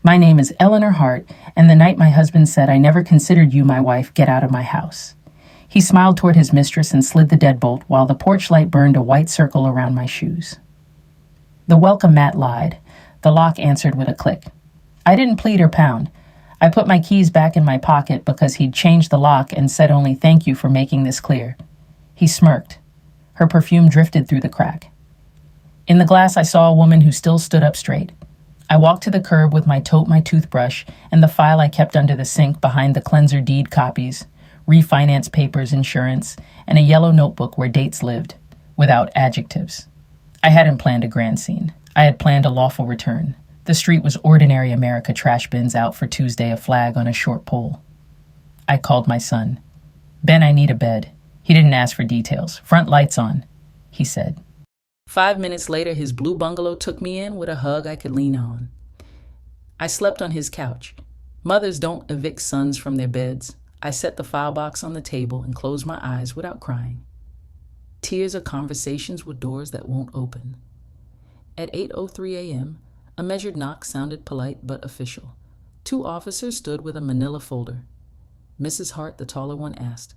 My name is Eleanor Hart, and the night my husband said I never considered you my wife, get out of my house. He smiled toward his mistress and slid the deadbolt while the porch light burned a white circle around my shoes. The welcome mat lied. The lock answered with a click. I didn't plead or pound. I put my keys back in my pocket because he'd changed the lock and said only thank you for making this clear. He smirked. Her perfume drifted through the crack. In the glass, I saw a woman who still stood up straight. I walked to the curb with my toothbrush, and the file I kept under the sink behind the cleanser deed copies, refinance papers, insurance, and a yellow notebook where dates lived, without adjectives. I hadn't planned a grand scene. I had planned a lawful return. The street was ordinary America, trash bins out for Tuesday, a flag on a short pole. I called my son. Ben, I need a bed. He didn't ask for details. Front lights on, he said. 5 minutes later, his blue bungalow took me in with a hug I could lean on. I slept on his couch. Mothers don't evict sons from their beds. I set the file box on the table and closed my eyes without crying. Tears are conversations with doors that won't open. At 8:03 a.m., a measured knock sounded polite but official. 2 officers stood with a manila folder. Mrs. Hart, the taller one, asked,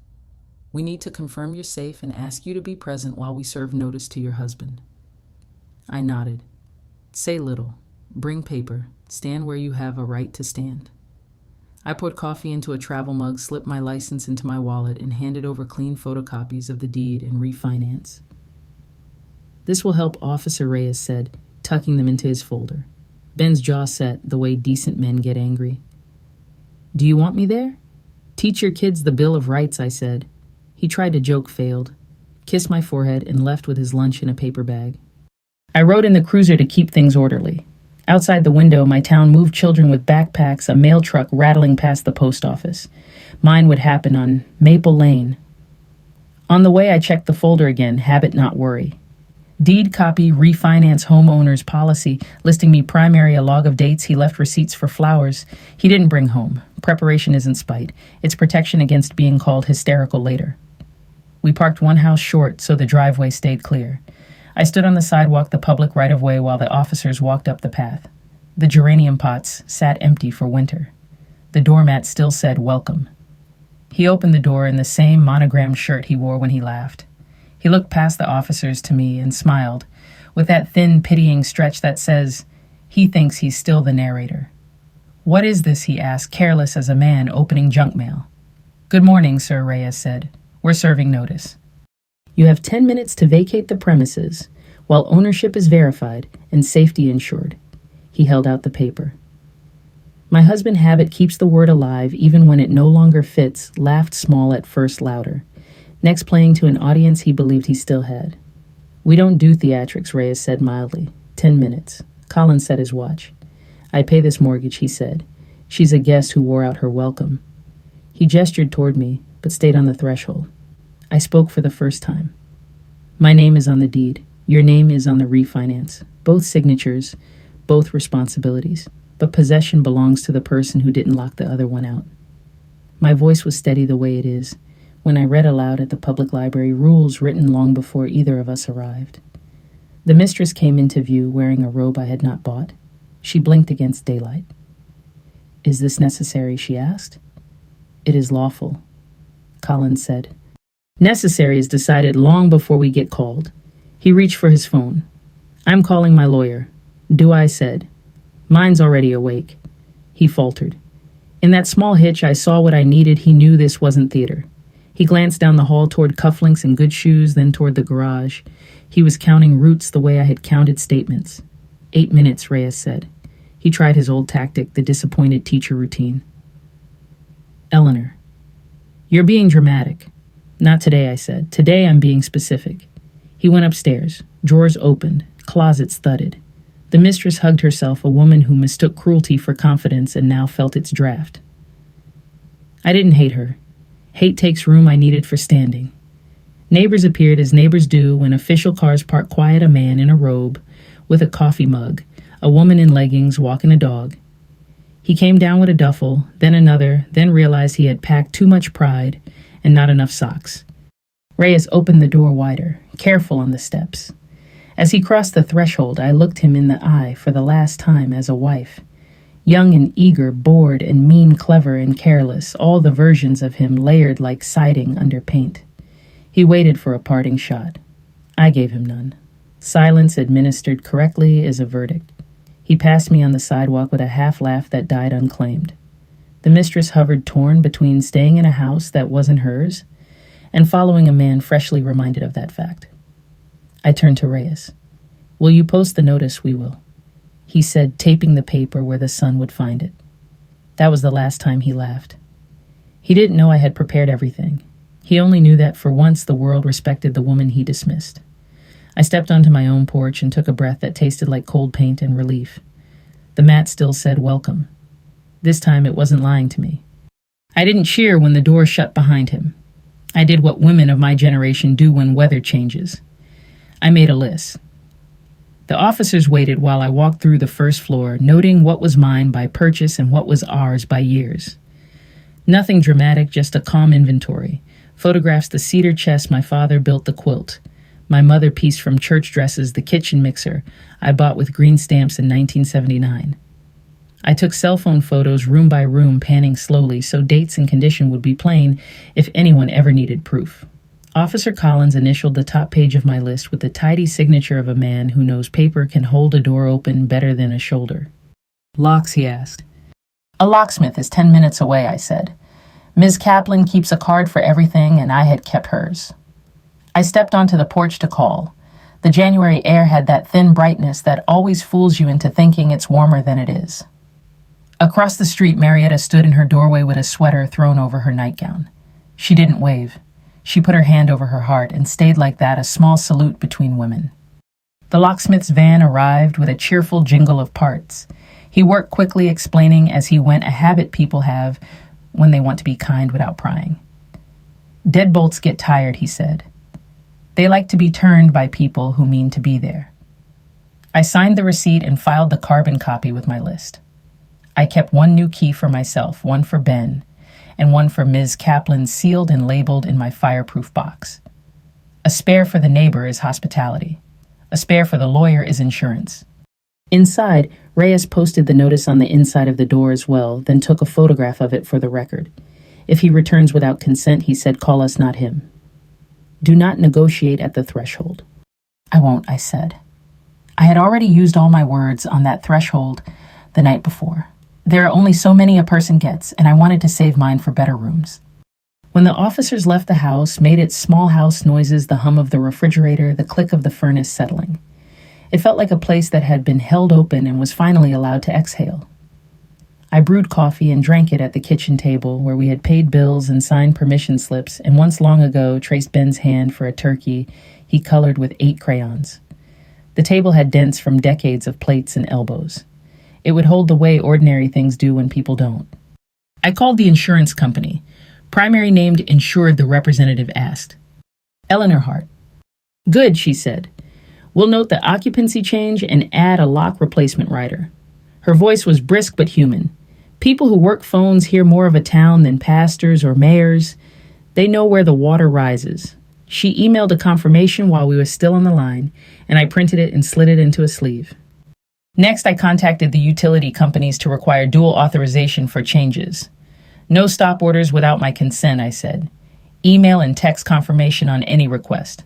"We need to confirm you're safe and ask you to be present while we serve notice to your husband." I nodded. "Say little. Bring paper. Stand where you have a right to stand." I poured coffee into a travel mug, slipped my license into my wallet, and handed over clean photocopies of the deed and refinance. "This will help," Officer Reyes said, tucking them into his folder. Ben's jaw set the way decent men get angry. "Do you want me there?" "Teach your kids the Bill of Rights," I said. He tried to joke, failed, kissed my forehead, and left with his lunch in a paper bag. I rode in the cruiser to keep things orderly. Outside the window, my town moved children with backpacks, a mail truck rattling past the post office. Mine would happen on Maple Lane. On the way, I checked the folder again, habit not worry. Deed copy, refinance homeowner's policy, listing me primary, a log of dates. He left receipts for flowers he didn't bring home. Preparation isn't spite. It's protection against being called hysterical later. We parked one house short, so the driveway stayed clear. I stood on the sidewalk, the public right-of-way, while the officers walked up the path. The geranium pots sat empty for winter. The doormat still said, "Welcome." He opened the door in the same monogrammed shirt he wore when he laughed. He looked past the officers to me and smiled, with that thin, pitying stretch that says, he thinks he's still the narrator. "What is this?" he asked, careless as a man opening junk mail. "Good morning, Sir," Reyes said. "We're serving notice. You have 10 minutes to vacate the premises while ownership is verified and safety ensured." He held out the paper. My husband, habit keeps the word alive even when it no longer fits, laughed small at first, louder. Next, playing to an audience he believed he still had. "We don't do theatrics," Reyes said mildly. 10 minutes. Colin set his watch. "I pay this mortgage," he said. "She's a guest who wore out her welcome." He gestured toward me, but stayed on the threshold. I spoke for the first time. "My name is on the deed. Your name is on the refinance. Both signatures, both responsibilities. But possession belongs to the person who didn't lock the other one out." My voice was steady the way it is when I read aloud at the public library rules written long before either of us arrived. The mistress came into view wearing a robe I had not bought. She blinked against daylight. "Is this necessary?" she asked. "It is lawful," Colin said. "Necessary is decided long before we get called." He reached for his phone. "I'm calling my lawyer." "Do," I said. "Mine's already awake." He faltered. In that small hitch, I saw what I needed. He knew this wasn't theater. He glanced down the hall toward cufflinks and good shoes, then toward the garage. He was counting roots the way I had counted statements. 8 minutes, Reyes said. He tried his old tactic, the disappointed teacher routine. "Eleanor, you're being dramatic." "Not today," I said. "Today I'm being specific." He went upstairs. Drawers opened. Closets thudded. The mistress hugged herself, a woman who mistook cruelty for confidence and now felt its draft. I didn't hate her. Hate takes room I needed for standing. Neighbors appeared as neighbors do when official cars park quiet, a man in a robe with a coffee mug, a woman in leggings walking a dog. He came down with a duffel, then another, then realized he had packed too much pride and not enough socks. Reyes opened the door wider, careful on the steps. As he crossed the threshold, I looked him in the eye for the last time as a wife. Young and eager, bored and mean, clever and careless, all the versions of him layered like siding under paint. He waited for a parting shot. I gave him none. Silence administered correctly is a verdict. He passed me on the sidewalk with a half-laugh that died unclaimed. The mistress hovered torn between staying in a house that wasn't hers and following a man freshly reminded of that fact. I turned to Reyes. "Will you post the notice? We will," he said, taping the paper where the sun would find it. That was the last time he laughed. He didn't know I had prepared everything. He only knew that for once the world respected the woman he dismissed. I stepped onto my own porch and took a breath that tasted like cold paint and relief. The mat still said welcome. This time it wasn't lying to me. I didn't cheer when the door shut behind him. I did what women of my generation do when weather changes. I made a list. The officers waited while I walked through the first floor, noting what was mine by purchase and what was ours by years. Nothing dramatic, just a calm inventory. Photographs the cedar chest my father built the quilt. My mother pieced from church dresses the kitchen mixer I bought with green stamps in 1979. I took cell phone photos room by room, panning slowly so dates and condition would be plain if anyone ever needed proof. Officer Collins initialed the top page of my list with the tidy signature of a man who knows paper can hold a door open better than a shoulder. "Locks?" he asked. "A locksmith is 10 minutes away," I said. "Ms. Kaplan keeps a card for everything, and I had kept hers." I stepped onto the porch to call. The January air had that thin brightness that always fools you into thinking it's warmer than it is. Across the street, Marietta stood in her doorway with a sweater thrown over her nightgown. She didn't wave. She put her hand over her heart and stayed like that, a small salute between women. The locksmith's van arrived with a cheerful jingle of parts. He worked quickly, explaining as he went a habit people have when they want to be kind without prying. "Deadbolts get tired," he said. "They like to be turned by people who mean to be there." I signed the receipt and filed the carbon copy with my list. I kept one new key for myself, one for Ben, and one for Ms. Kaplan sealed and labeled in my fireproof box. A spare for the neighbor is hospitality. A spare for the lawyer is insurance. Inside, Reyes posted the notice on the inside of the door as well, then took a photograph of it for the record. If he returns without consent, he said, call us, not him. Do not negotiate at the threshold. I won't, I said. I had already used all my words on that threshold the night before. There are only so many a person gets, and I wanted to save mine for better rooms. When the officers left the house, made its small house noises, the hum of the refrigerator, the click of the furnace settling. It felt like a place that had been held open and was finally allowed to exhale. I brewed coffee and drank it at the kitchen table where we had paid bills and signed permission slips, and once long ago traced Ben's hand for a turkey he colored with 8 crayons. The table had dents from decades of plates and elbows. It would hold the way ordinary things do when people don't. I called the insurance company. Primary named insured, the representative asked. Eleanor Hart. Good, she said. We'll note the occupancy change and add a lock replacement rider. Her voice was brisk but human. People who work phones hear more of a town than pastors or mayors. They know where the water rises. She emailed a confirmation while we were still on the line, and I printed it and slid it into a sleeve. Next, I contacted the utility companies to require dual authorization for changes. No stop orders without my consent, I said. Email and text confirmation on any request.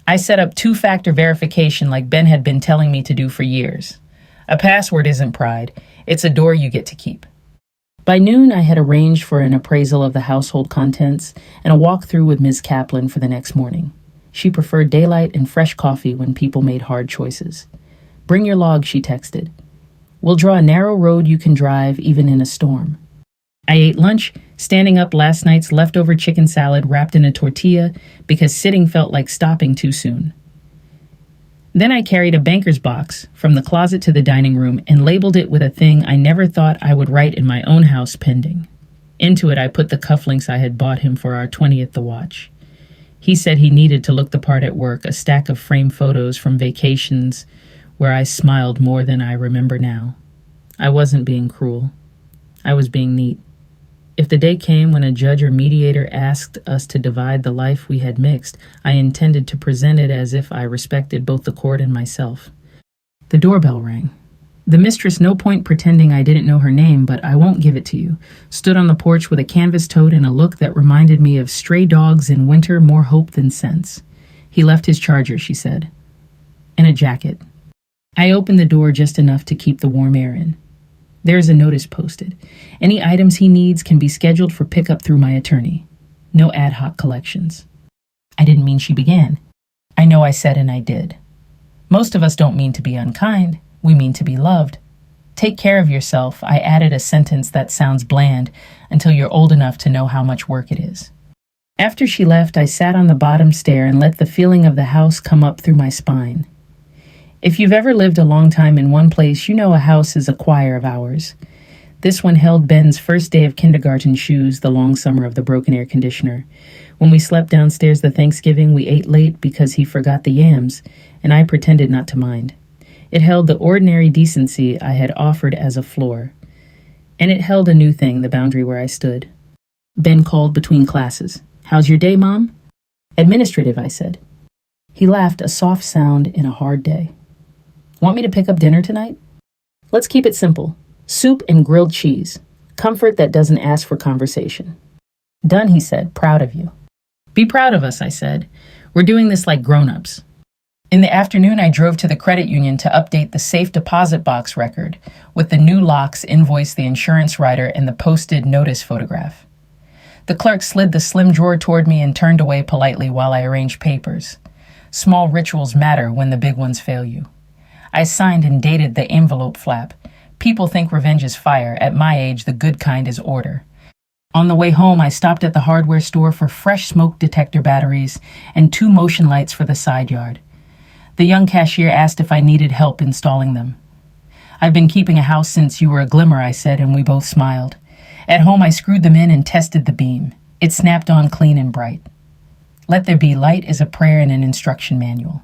I set up 2-factor verification like Ben had been telling me to do for years. A password isn't pride. It's a door you get to keep. By noon, I had arranged for an appraisal of the household contents and a walkthrough with Ms. Kaplan for the next morning. She preferred daylight and fresh coffee when people made hard choices. Bring your log, she texted. We'll draw a narrow road you can drive even in a storm. I ate lunch, standing up last night's leftover chicken salad wrapped in a tortilla because sitting felt like stopping too soon. Then I carried a banker's box from the closet to the dining room and labeled it with a thing I never thought I would write in my own house, pending. Into it I put the cufflinks I had bought him for our 20th the watch. He said he needed to look the part at work, a stack of framed photos from vacations where I smiled more than I remember now. I wasn't being cruel. I was being neat. If the day came when a judge or mediator asked us to divide the life we had mixed, I intended to present it as if I respected both the court and myself. The doorbell rang. The mistress, no point pretending I didn't know her name, but I won't give it to you, stood on the porch with a canvas tote and a look that reminded me of stray dogs in winter, more hope than sense. He left his charger, she said, and a jacket. I opened the door just enough to keep the warm air in. There is a notice posted. Any items he needs can be scheduled for pickup through my attorney. No ad hoc collections. I didn't mean, she began. I know I said and I did. Most of us don't mean to be unkind. We mean to be loved. Take care of yourself. I added a sentence that sounds bland until you're old enough to know how much work it is. After she left, I sat on the bottom stair and let the feeling of the house come up through my spine. If you've ever lived a long time in one place, you know a house is a choir of hours. This one held Ben's first day of kindergarten shoes, the long summer of the broken air conditioner. When we slept downstairs the Thanksgiving, we ate late because he forgot the yams, and I pretended not to mind. It held the ordinary decency I had offered as a floor. And it held a new thing, the boundary where I stood. Ben called between classes. How's your day, Mom? Administrative, I said. He laughed, a soft sound in a hard day. Want me to pick up dinner tonight? Let's keep it simple. Soup and grilled cheese. Comfort that doesn't ask for conversation. Done, he said, proud of you. Be proud of us, I said. We're doing this like grown-ups. In the afternoon, I drove to the credit union to update the safe deposit box record with the new locks, invoice, the insurance writer, and the posted notice photograph. The clerk slid the slim drawer toward me and turned away politely while I arranged papers. Small rituals matter when the big ones fail you. I signed and dated the envelope flap. People think revenge is fire. At my age, the good kind is order. On the way home, I stopped at the hardware store for fresh smoke detector batteries and 2 motion lights for the side yard. The young cashier asked if I needed help installing them. I've been keeping a house since you were a glimmer, I said, and we both smiled. At home, I screwed them in and tested the beam. It snapped on clean and bright. Let there be light is a prayer and an instruction manual.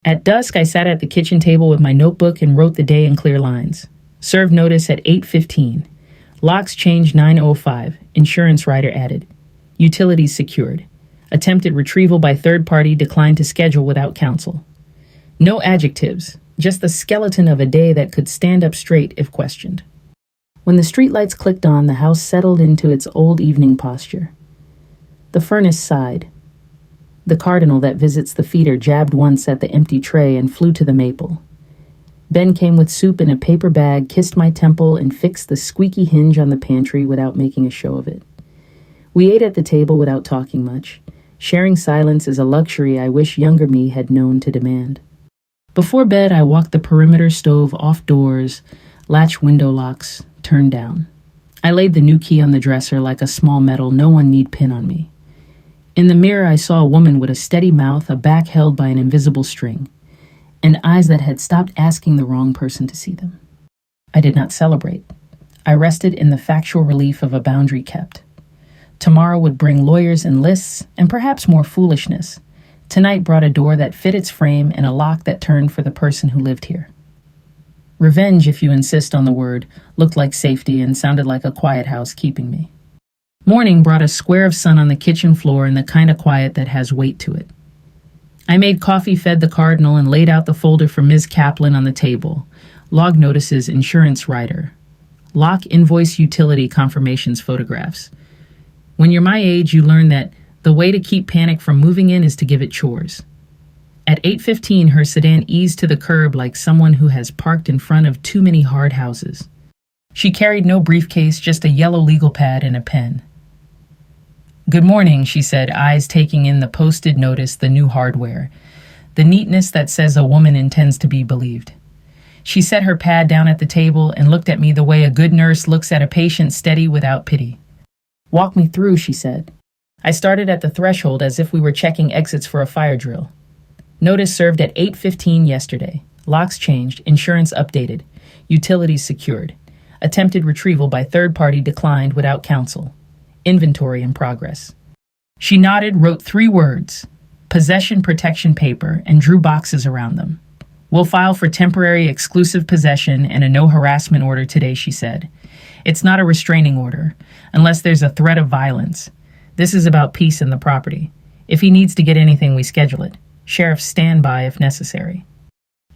At dusk, I sat at the kitchen table with my notebook and wrote the day in clear lines. Served notice at 8:15. Locks changed 9:05. Insurance rider added. Utilities secured. Attempted retrieval by third party declined to schedule without counsel. No adjectives, just the skeleton of a day that could stand up straight if questioned. When the streetlights clicked on, the house settled into its old evening posture. The furnace sighed. The cardinal that visits the feeder jabbed once at the empty tray and flew to the maple. Ben came with soup in a paper bag, kissed my temple, and fixed the squeaky hinge on the pantry without making a show of it. We ate at the table without talking much. Sharing silence is a luxury I wish younger me had known to demand. Before bed, I walked the perimeter stove off doors, latch window locks, turned down. I laid the new key on the dresser like a small medal, no one need pin on me. In the mirror, I saw a woman with a steady mouth, a back held by an invisible string, and eyes that had stopped asking the wrong person to see them. I did not celebrate. I rested in the factual relief of a boundary kept. Tomorrow would bring lawyers and lists, and perhaps more foolishness. Tonight brought a door that fit its frame and a lock that turned for the person who lived here. Revenge, if you insist on the word, looked like safety and sounded like a quiet house keeping me. Morning brought a square of sun on the kitchen floor and the kind of quiet that has weight to it. I made coffee, fed the cardinal, and laid out the folder for Ms. Kaplan on the table. Log notices, insurance rider. Lock invoice utility confirmations photographs. When you're my age, you learn that the way to keep panic from moving in is to give it chores. At 8:15, her sedan eased to the curb like someone who has parked in front of too many hard houses. She carried no briefcase, just a yellow legal pad and a pen. Good morning, she said, eyes taking in the posted notice, the new hardware. The neatness that says a woman intends to be believed. She set her pad down at the table and looked at me the way a good nurse looks at a patient, steady without pity. Walk me through, she said. I started at the threshold as if we were checking exits for a fire drill. Notice served at 8:15 yesterday. Locks changed, insurance updated, utilities secured. Attempted retrieval by third party declined without counsel. Inventory in progress. She nodded, wrote 3 words, possession protection paper, and drew boxes around them. We'll file for temporary exclusive possession and a no harassment order today, she said. It's not a restraining order, unless there's a threat of violence. This is about peace in the property. If he needs to get anything, we schedule it. Sheriff's standby if necessary.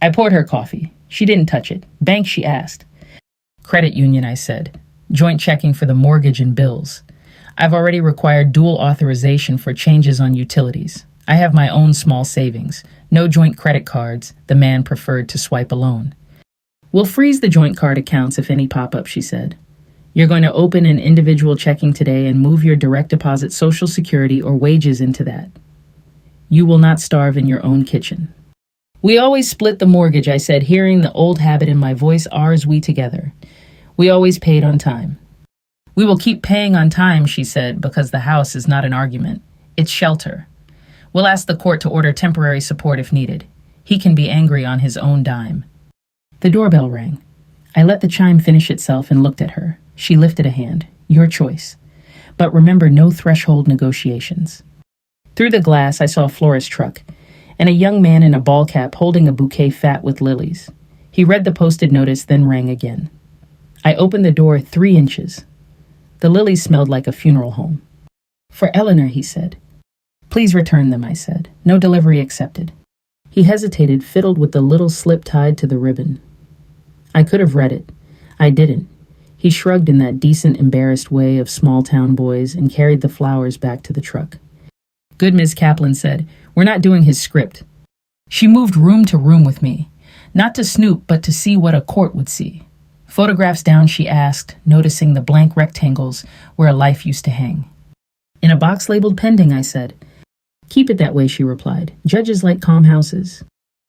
I poured her coffee. She didn't touch it. Bank, she asked. Credit union, I said. Joint checking for the mortgage and bills. I've already required dual authorization for changes on utilities. I have my own small savings. No joint credit cards. The man preferred to swipe alone. We'll freeze the joint card accounts if any pop up, she said. You're going to open an individual checking today and move your direct deposit Social Security or wages into that. You will not starve in your own kitchen. We always split the mortgage, I said, hearing the old habit in my voice, ours, we together. We always paid on time. We will keep paying on time, she said, because the house is not an argument. It's shelter. We'll ask the court to order temporary support if needed. He can be angry on his own dime. The doorbell rang. I let the chime finish itself and looked at her. She lifted a hand. Your choice. But remember, no threshold negotiations. Through the glass, I saw a florist truck and a young man in a ball cap holding a bouquet fat with lilies. He read the posted notice, then rang again. I opened the door 3 inches. The lilies smelled like a funeral home. For Eleanor, he said. Please return them, I said. No delivery accepted. He hesitated, fiddled with the little slip tied to the ribbon. I could have read it. I didn't. He shrugged in that decent, embarrassed way of small-town boys and carried the flowers back to the truck. Good, Ms. Kaplan said. We're not doing his script. She moved room to room with me, not to snoop, but to see what a court would see. Photographs down, she asked, noticing the blank rectangles where a life used to hang. In a box labeled pending, I said. Keep it that way, she replied. Judges like calm houses.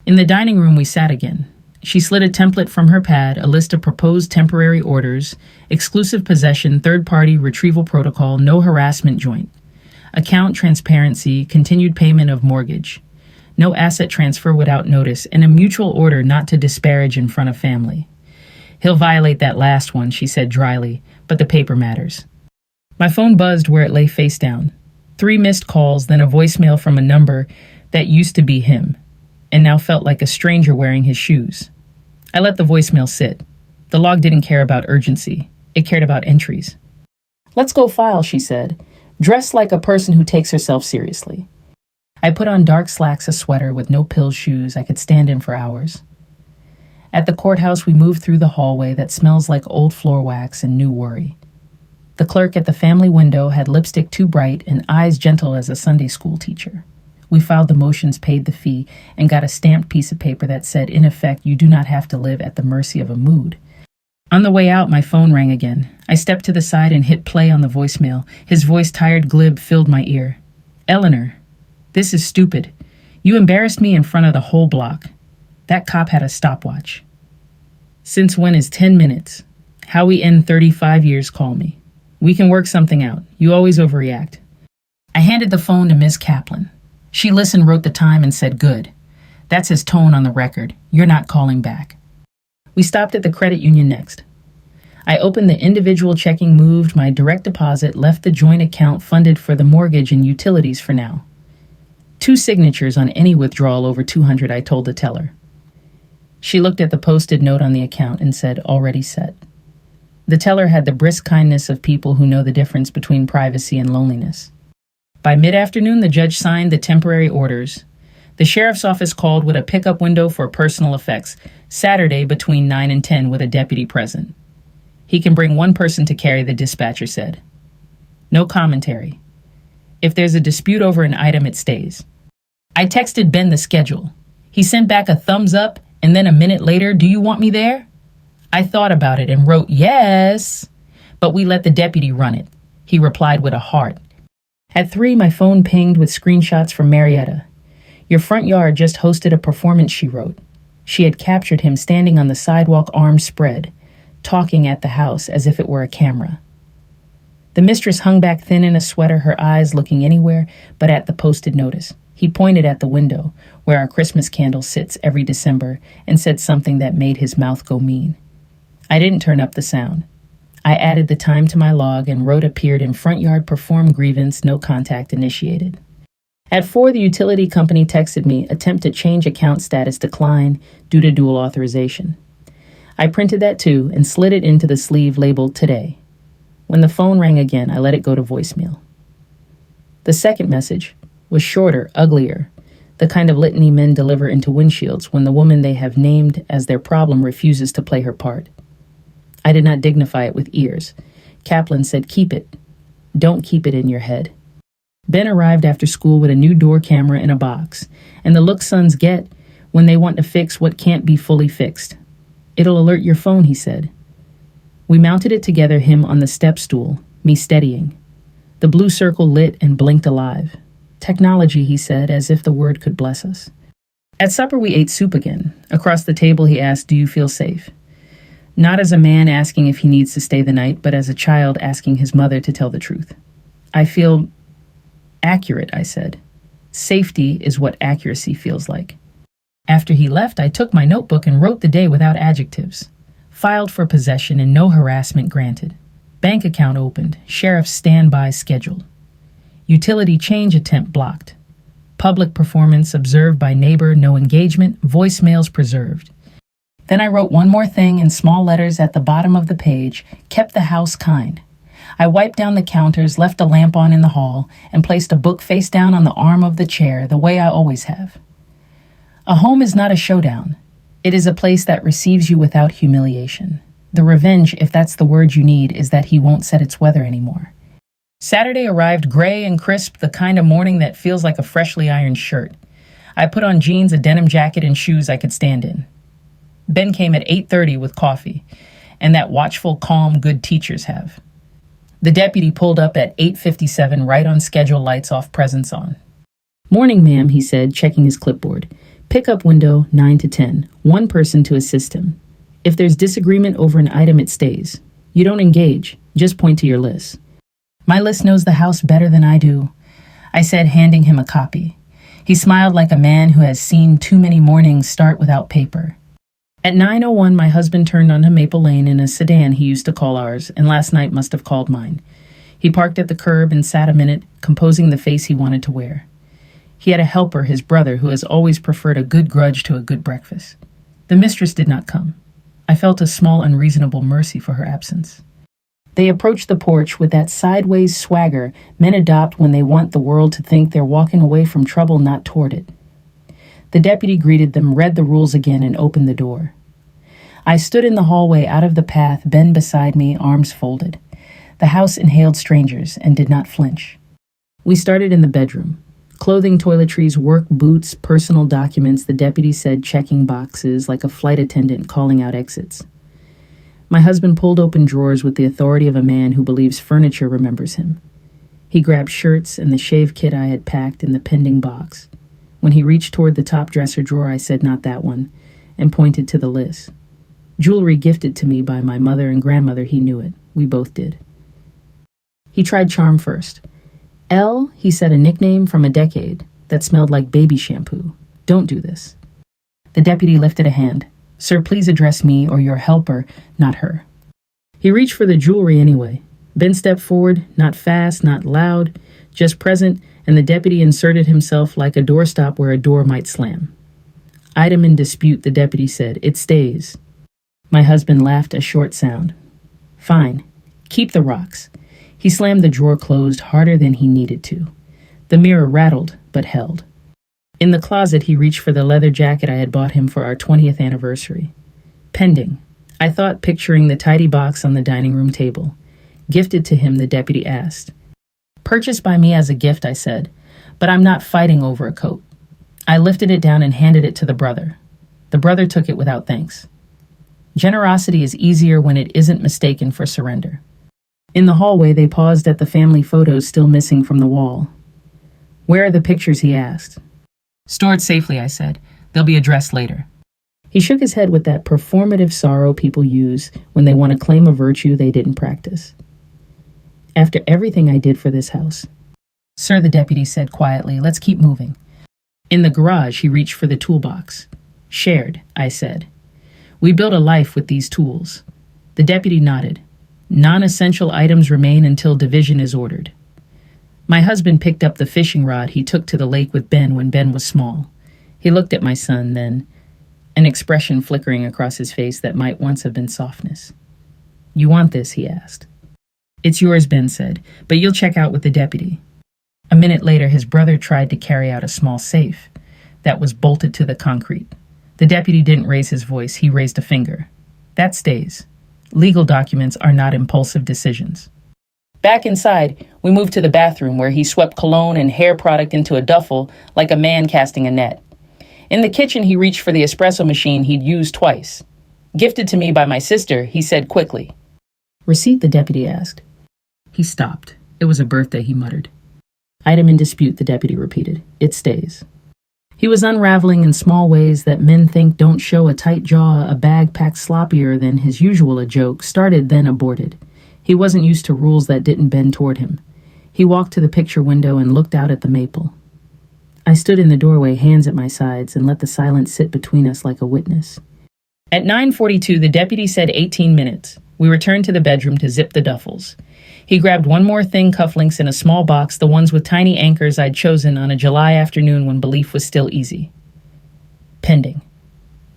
In the dining room, we sat again. She slid a template from her pad, a list of proposed temporary orders, exclusive possession, third-party retrieval protocol, no harassment joint. Account transparency, continued payment of mortgage. No asset transfer without notice, and a mutual order not to disparage in front of family. He'll violate that last one, she said dryly, but the paper matters. My phone buzzed where it lay face down. 3 missed calls, then a voicemail from a number that used to be him, and now felt like a stranger wearing his shoes. I let the voicemail sit. The log didn't care about urgency. It cared about entries. Let's go file, she said, dressed like a person who takes herself seriously. I put on dark slacks, a sweater with no pill shoes I could stand in for hours. At the courthouse, we moved through the hallway that smells like old floor wax and new worry. The clerk at the family window had lipstick too bright and eyes gentle as a Sunday school teacher. We filed the motions, paid the fee, and got a stamped piece of paper that said, in effect, you do not have to live at the mercy of a mood. On the way out, my phone rang again. I stepped to the side and hit play on the voicemail. His voice, tired, glib, filled my ear. Eleanor, this is stupid. You embarrassed me in front of the whole block. That cop had a stopwatch. Since when is 10 minutes? How we end 35 years, call me. We can work something out. You always overreact. I handed the phone to Ms. Kaplan. She listened, wrote the time, and said, good. That's his tone on the record. You're not calling back. We stopped at the credit union next. I opened the individual checking, moved my direct deposit, left the joint account funded for the mortgage and utilities for now. 2 signatures on any withdrawal over $200, I told the teller. She looked at the posted note on the account and said, already set. The teller had the brisk kindness of people who know the difference between privacy and loneliness. By mid-afternoon, the judge signed the temporary orders. The sheriff's office called with a pickup window for personal effects, Saturday between 9 and 10 with a deputy present. He can bring 1 person to carry, the dispatcher said. No commentary. If there's a dispute over an item, it stays. I texted Ben the schedule. He sent back a thumbs up, and then a minute later, do you want me there? I thought about it and wrote, yes, but we let the deputy run it. He replied with a heart. At 3, my phone pinged with screenshots from Marietta. Your front yard just hosted a performance, she wrote. She had captured him standing on the sidewalk, arms spread, talking at the house as if it were a camera. The mistress hung back thin in a sweater, her eyes looking anywhere but at the posted notice. He pointed at the window, where our Christmas candle sits every December, and said something that made his mouth go mean. I didn't turn up the sound. I added the time to my log and wrote appeared in front yard, perform grievance, no contact initiated. At 4, the utility company texted me, attempt to change account status decline due to dual authorization. I printed that too and slid it into the sleeve labeled today. When the phone rang again, I let it go to voicemail. The second message was shorter, uglier. the kind of litany men deliver into windshields when the woman they have named as their problem refuses to play her part. I did not dignify it with ears. Kaplan said, "Keep it. Don't keep it in your head." Ben arrived after school with a new door camera in a box, and the look sons get when they want to fix what can't be fully fixed. "It'll alert your phone," he said. We mounted it together, him on the step stool, me steadying. The blue circle lit and blinked alive. "Technology," he said, as if the word could bless us. At supper, we ate soup again. Across the table, he asked, "Do you feel safe?" Not as a man asking if he needs to stay the night, but as a child asking his mother to tell the truth. "I feel accurate," I said. Safety is what accuracy feels like. After he left, I took my notebook and wrote the day without adjectives. Filed for possession and no harassment granted. Bank account opened. Sheriff's standby scheduled. Utility change attempt blocked. Public performance observed by neighbor, no engagement, voicemails preserved. Then I wrote one more thing in small letters at the bottom of the page, kept the house kind. I wiped down the counters, left a lamp on in the hall, and placed a book face down on the arm of the chair, the way I always have. A home is not a showdown. It is a place that receives you without humiliation. The revenge, if that's the word you need, is that he won't set its weather anymore. Saturday arrived gray and crisp, the kind of morning that feels like a freshly ironed shirt. I put on jeans, a denim jacket, and shoes I could stand in. Ben came at 8:30 with coffee, and that watchful, calm, good teachers have. The deputy pulled up at 8:57, right on schedule, lights off, presents on. "Morning, ma'am," he said, checking his clipboard. "Pickup window, 9 to 10. One person to assist him. If there's disagreement over an item, it stays. You don't engage, just point to your list." "My list knows the house better than I do," I said, handing him a copy. He smiled like a man who has seen too many mornings start without paper. At 9:01, my husband turned onto Maple Lane in a sedan he used to call ours, and last night must have called mine. He parked at the curb and sat a minute, composing the face he wanted to wear. He had a helper, his brother, who has always preferred a good grudge to a good breakfast. The mistress did not come. I felt a small, unreasonable mercy for her absence. They approached the porch with that sideways swagger men adopt when they want the world to think they're walking away from trouble, not toward it. The deputy greeted them, read the rules again, and opened the door. I stood in the hallway out of the path, Ben beside me, arms folded. The house inhaled strangers and did not flinch. We started in the bedroom. Clothing, toiletries, work boots, personal documents, the deputy said, checking boxes like a flight attendant calling out exits. My husband pulled open drawers with the authority of a man who believes furniture remembers him. He grabbed shirts and the shave kit I had packed in the pending box. When he reached toward the top dresser drawer, I said, "Not that one," and pointed to the list. Jewelry gifted to me by my mother and grandmother, he knew it. We both did. He tried charm first. "L," he said, a nickname from a decade that smelled like baby shampoo. "Don't do this." The deputy lifted a hand. "Sir, please address me or your helper, not her." He reached for the jewelry anyway. Ben stepped forward, not fast, not loud, just present, and the deputy inserted himself like a doorstop where a door might slam. "Item in dispute," the deputy said. "It stays." My husband laughed, a short sound. "Fine. Keep the rocks." He slammed the drawer closed harder than he needed to. The mirror rattled, but held. In the closet, he reached for the leather jacket I had bought him for our 20th anniversary. "Pending," I thought, picturing the tidy box on the dining room table. "Gifted to him," the deputy asked. "Purchased by me as a gift," I said, "but I'm not fighting over a coat." I lifted it down and handed it to the brother. The brother took it without thanks. Generosity is easier when it isn't mistaken for surrender. In the hallway, they paused at the family photos still missing from the wall. "Where are the pictures?" he asked. "Stored safely," I said. "They'll be addressed later." He shook his head with that performative sorrow people use when they want to claim a virtue they didn't practice. "After everything I did for this house." "Sir," the deputy said quietly, "let's keep moving." In the garage, he reached for the toolbox. "Shared," I said. "We built a life with these tools." The deputy nodded. "Non-essential items remain until division is ordered." My husband picked up the fishing rod he took to the lake with Ben when Ben was small. He looked at my son then, an expression flickering across his face that might once have been softness. "You want this?" he asked. "It's yours," Ben said, "but you'll check out with the deputy." A minute later, his brother tried to carry out a small safe. that was bolted to the concrete. The deputy didn't raise his voice, he raised a finger. That stays. Legal documents are not impulsive decisions. Back inside, we moved to the bathroom where he swept cologne and hair product into a duffel like a man casting a net. In the kitchen, he reached for the espresso machine he'd used twice. Gifted to me by my sister, he said quickly. Receipt, the deputy asked. He stopped. It was a birthday, he muttered. Item in dispute, the deputy repeated. It stays. He was unraveling in small ways that men think don't show a tight jaw, a bag packed sloppier than his usual a joke, started then aborted. He wasn't used to rules that didn't bend toward him. He walked to the picture window and looked out at the maple. I stood in the doorway, hands at my sides, and let the silence sit between us like a witness. At 9:42, the deputy said 18 minutes. We returned to the bedroom to zip the duffels. He grabbed one more thing, cufflinks in a small box, the ones with tiny anchors I'd chosen on a July afternoon when belief was still easy. Pending.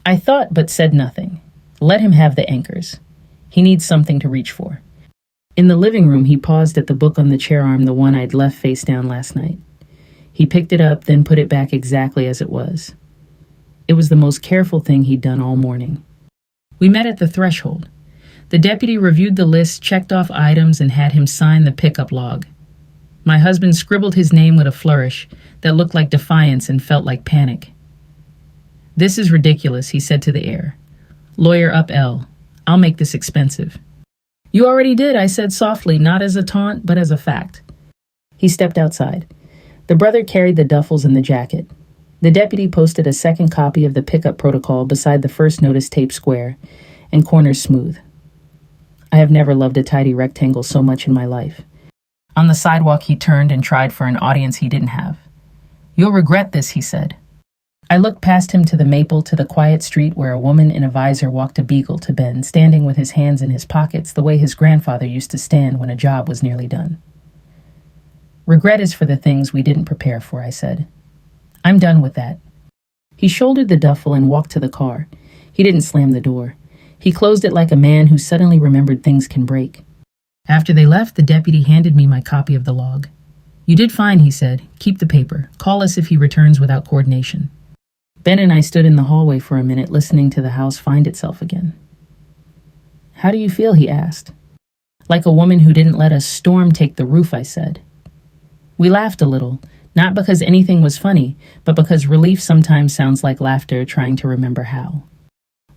I thought but said nothing. Let him have the anchors. He needs something to reach for. In the living room, he paused at the book on the chair arm, the one I'd left face down last night. He picked it up, then put it back exactly as it was. It was the most careful thing he'd done all morning. We met at the threshold. The deputy reviewed the list, checked off items, and had him sign the pickup log. My husband scribbled his name with a flourish that looked like defiance and felt like panic. This is ridiculous, he said to the air. Lawyer up L. I'll make this expensive. You already did, I said softly, not as a taunt, but as a fact. He stepped outside. The brother carried the duffels and the jacket. The deputy posted a second copy of the pickup protocol beside the first notice taped square and corners smooth. I have never loved a tidy rectangle so much in my life. On the sidewalk, he turned and tried for an audience he didn't have. You'll regret this, he said. I looked past him to the maple, to the quiet street where a woman in a visor walked a beagle to Ben, standing with his hands in his pockets the way his grandfather used to stand when a job was nearly done. Regret is for the things we didn't prepare for, I said. I'm done with that. He shouldered the duffel and walked to the car. He didn't slam the door. He closed it like a man who suddenly remembered things can break. After they left, the deputy handed me my copy of the log. You did fine, he said. Keep the paper. Call us if he returns without coordination. Ben and I stood in the hallway for a minute, listening to the house find itself again. How do you feel, he asked. Like a woman who didn't let a storm take the roof, I said. We laughed a little, not because anything was funny, but because relief sometimes sounds like laughter trying to remember how.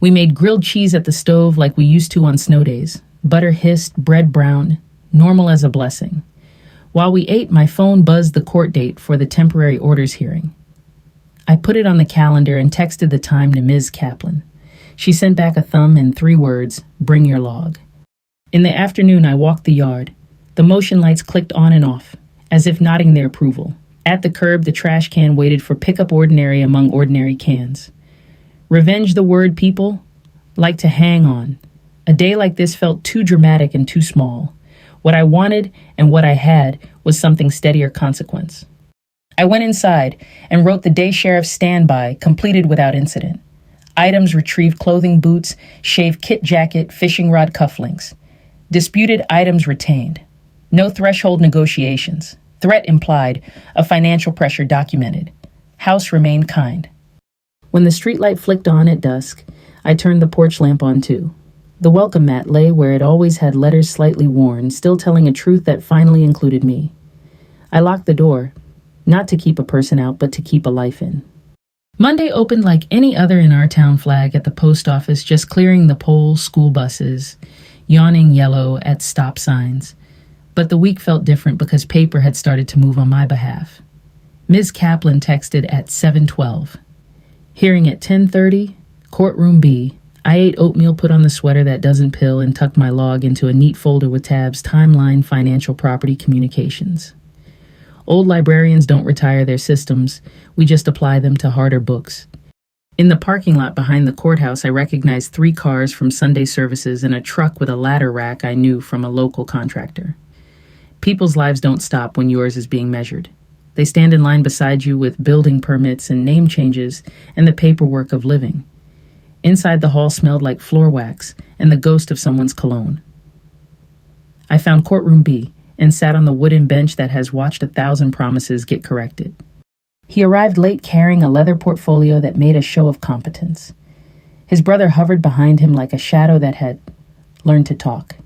We made grilled cheese at the stove like we used to on snow days. Butter hissed, bread browned, normal as a blessing. While we ate, my phone buzzed the court date for the temporary orders hearing. I put it on the calendar and texted the time to Ms. Kaplan. She sent back a thumb and 3 words, bring your log. In the afternoon, I walked the yard. The motion lights clicked on and off, as if nodding their approval. At the curb, the trash can waited for pick-up ordinary among ordinary cans. Revenge the word, people? Like to hang on. A day like this felt too dramatic and too small. What I wanted and what I had was something steadier consequence. I went inside and wrote the day sheriff's standby, completed without incident. Items retrieved: clothing, boots, shaved kit jacket, fishing rod, cufflinks. Disputed items retained. No threshold negotiations. Threat implied. A financial pressure documented. House remained kind. When the streetlight flicked on at dusk, I turned the porch lamp on too. The welcome mat lay where it always had, letters slightly worn, still telling a truth that finally included me. I locked the door, not to keep a person out, but to keep a life in. Monday opened like any other in our town flag at the post office, just clearing the poles, school buses, yawning yellow at stop signs. But the week felt different because paper had started to move on my behalf. Ms. Kaplan texted at 7:12. Hearing at 10:30, courtroom B. I ate oatmeal, put on the sweater that doesn't pill, and tucked my log into a neat folder with tabs, timeline, financial property, communications. Old librarians don't retire their systems. We just apply them to harder books. In the parking lot behind the courthouse, I recognized 3 cars from Sunday services and a truck with a ladder rack I knew from a local contractor. People's lives don't stop when yours is being measured. They stand in line beside you with building permits and name changes and the paperwork of living. Inside, the hall smelled like floor wax and the ghost of someone's cologne. I found courtroom B and sat on the wooden bench that has watched 1,000 promises get corrected. He arrived late carrying a leather portfolio that made a show of competence. His brother hovered behind him like a shadow that had learned to talk.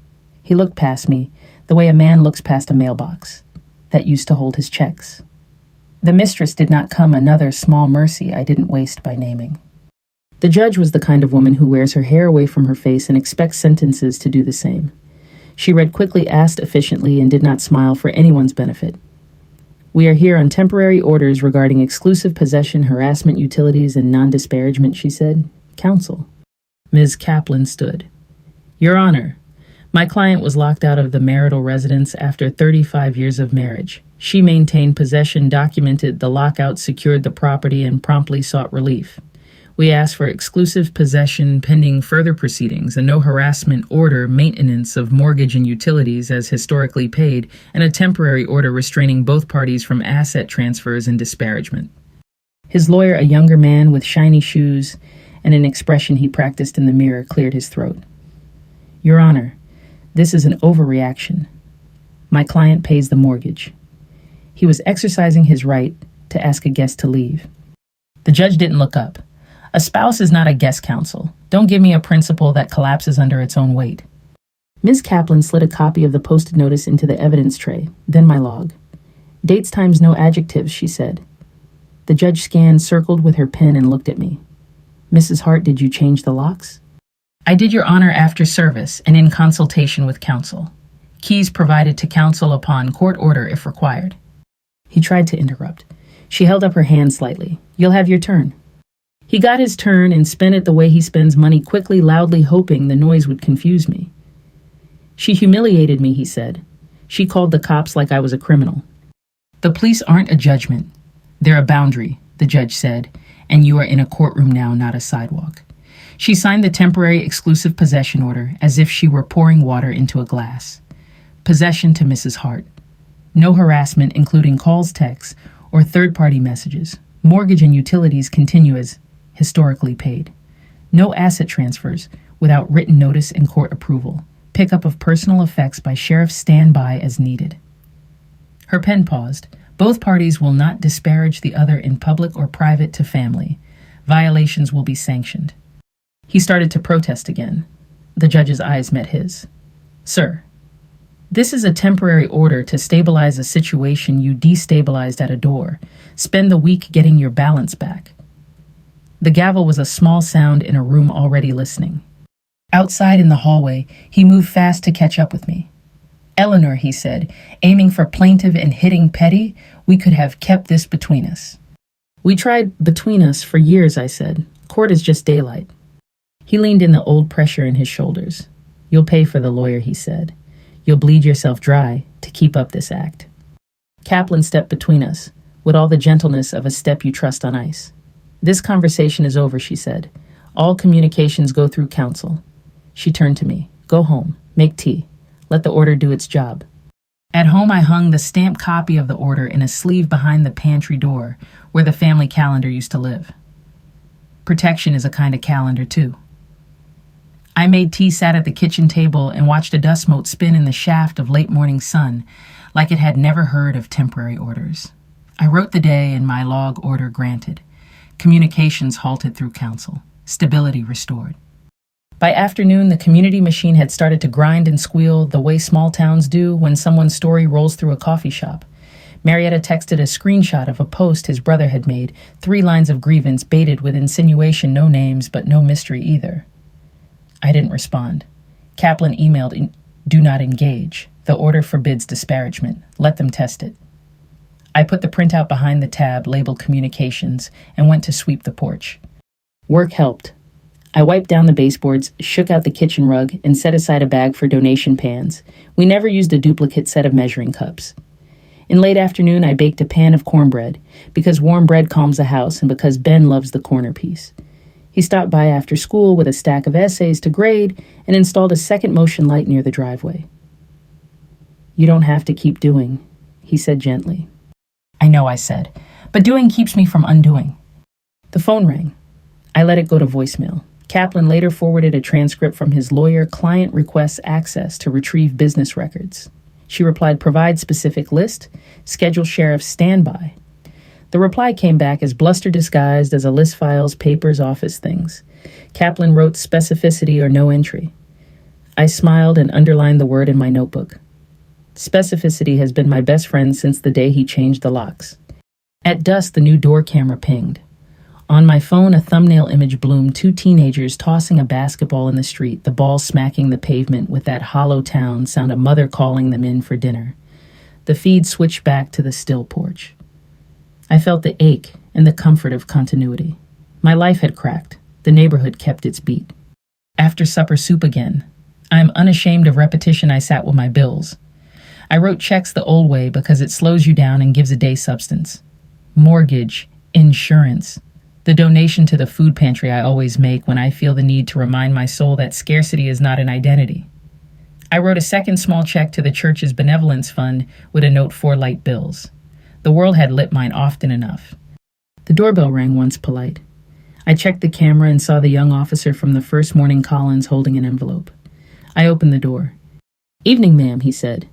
He looked past me, the way a man looks past a mailbox that used to hold his checks. The mistress did not come, another small mercy I didn't waste by naming. The judge was the kind of woman who wears her hair away from her face and expects sentences to do the same. She read quickly, asked efficiently, and did not smile for anyone's benefit. We are here on temporary orders regarding exclusive possession, harassment, utilities, and non-disparagement, she said. Counsel. Ms. Kaplan stood. Your Honor, my client was locked out of the marital residence after 35 years of marriage. She maintained possession, documented the lockout, secured the property, and promptly sought relief. We asked for exclusive possession pending further proceedings, a no harassment order, maintenance of mortgage and utilities as historically paid, and a temporary order restraining both parties from asset transfers and disparagement. His lawyer, a younger man with shiny shoes and an expression he practiced in the mirror, cleared his throat. Your Honor, this is an overreaction. My client pays the mortgage. He was exercising his right to ask a guest to leave. The judge didn't look up. A spouse is not a guest counsel. Don't give me a principle that collapses under its own weight. Ms. Kaplan slid a copy of the posted notice into the evidence tray, then my log. Dates times no adjectives, she said. The judge scanned, circled with her pen, and looked at me. Mrs. Hart, did you change the locks? I did, Your Honor, after service and in consultation with counsel. Keys provided to counsel upon court order if required. He tried to interrupt. She held up her hand slightly. You'll have your turn. He got his turn and spent it the way he spends money, quickly, loudly, hoping the noise would confuse me. She humiliated me, he said. She called the cops like I was a criminal. The police aren't a judgment. They're a boundary, the judge said, and you are in a courtroom now, not a sidewalk. She signed the temporary exclusive possession order as if she were pouring water into a glass. Possession to Mrs. Hart. No harassment, including calls, texts, or third-party messages. Mortgage and utilities continue as historically paid. No asset transfers without written notice and court approval. Pickup of personal effects by sheriffs standby as needed. Her pen paused. Both parties will not disparage the other in public or private to family. Violations will be sanctioned. He started to protest again. The judge's eyes met his. Sir, this is a temporary order to stabilize a situation you destabilized at a door. Spend the week getting your balance back. The gavel was a small sound in a room already listening. Outside in the hallway, he moved fast to catch up with me. Eleanor, he said, aiming for plaintive and hitting petty, we could have kept this between us. We tried between us for years, I said. Court is just daylight. He leaned in, the old pressure in his shoulders. You'll pay for the lawyer, he said. You'll bleed yourself dry to keep up this act. Kaplan stepped between us, with all the gentleness of a step you trust on ice. This conversation is over, she said. All communications go through counsel. She turned to me. Go home. Make tea. Let the order do its job. At home, I hung the stamped copy of the order in a sleeve behind the pantry door, where the family calendar used to live. Protection is a kind of calendar, too. I made tea, sat at the kitchen table, and watched a dust mote spin in the shaft of late morning sun, like it had never heard of temporary orders. I wrote the day in my log, order granted. Communications halted through counsel. Stability restored. By afternoon, the community machine had started to grind and squeal the way small towns do when someone's story rolls through a coffee shop. Marietta texted a screenshot of a post his brother had made, 3 lines of grievance baited with insinuation, no names, but no mystery either. I didn't respond. Kaplan emailed, do not engage. The order forbids disparagement. Let them test it. I put the printout behind the tab labeled communications and went to sweep the porch. Work helped. I wiped down the baseboards, shook out the kitchen rug, and set aside a bag for donation pans. We never used a duplicate set of measuring cups. In late afternoon, I baked a pan of cornbread, because warm bread calms the house and because Ben loves the corner piece. He stopped by after school with a stack of essays to grade and installed a second motion light near the driveway. You don't have to keep doing, he said gently. I know, I said, but doing keeps me from undoing. The phone rang. I let it go to voicemail. Kaplan later forwarded a transcript from his lawyer. Client requests access to retrieve business records. She replied, provide specific list, schedule sheriff standby. The reply came back as bluster disguised as a list files, papers, office things. Kaplan wrote specificity or no entry. I smiled and underlined the word in my notebook. Specificity has been my best friend since the day he changed the locks. At dusk, the new door camera pinged. On my phone, a thumbnail image bloomed, two teenagers tossing a basketball in the street, the ball smacking the pavement with that hollow town sound of mother calling them in for dinner. The feed switched back to the still porch. I felt the ache and the comfort of continuity. My life had cracked. The neighborhood kept its beat. After supper, soup again. I am unashamed of repetition. I sat with my bills. I wrote checks the old way because it slows you down and gives a day substance. Mortgage, insurance, the donation to the food pantry I always make when I feel the need to remind my soul that scarcity is not an identity. I wrote a second small check to the church's benevolence fund with a note for light bills. The world had lit mine often enough. The doorbell rang once, polite. I checked the camera and saw the young officer from the First Morning Collins holding an envelope. I opened the door. "Evening, ma'am," he said.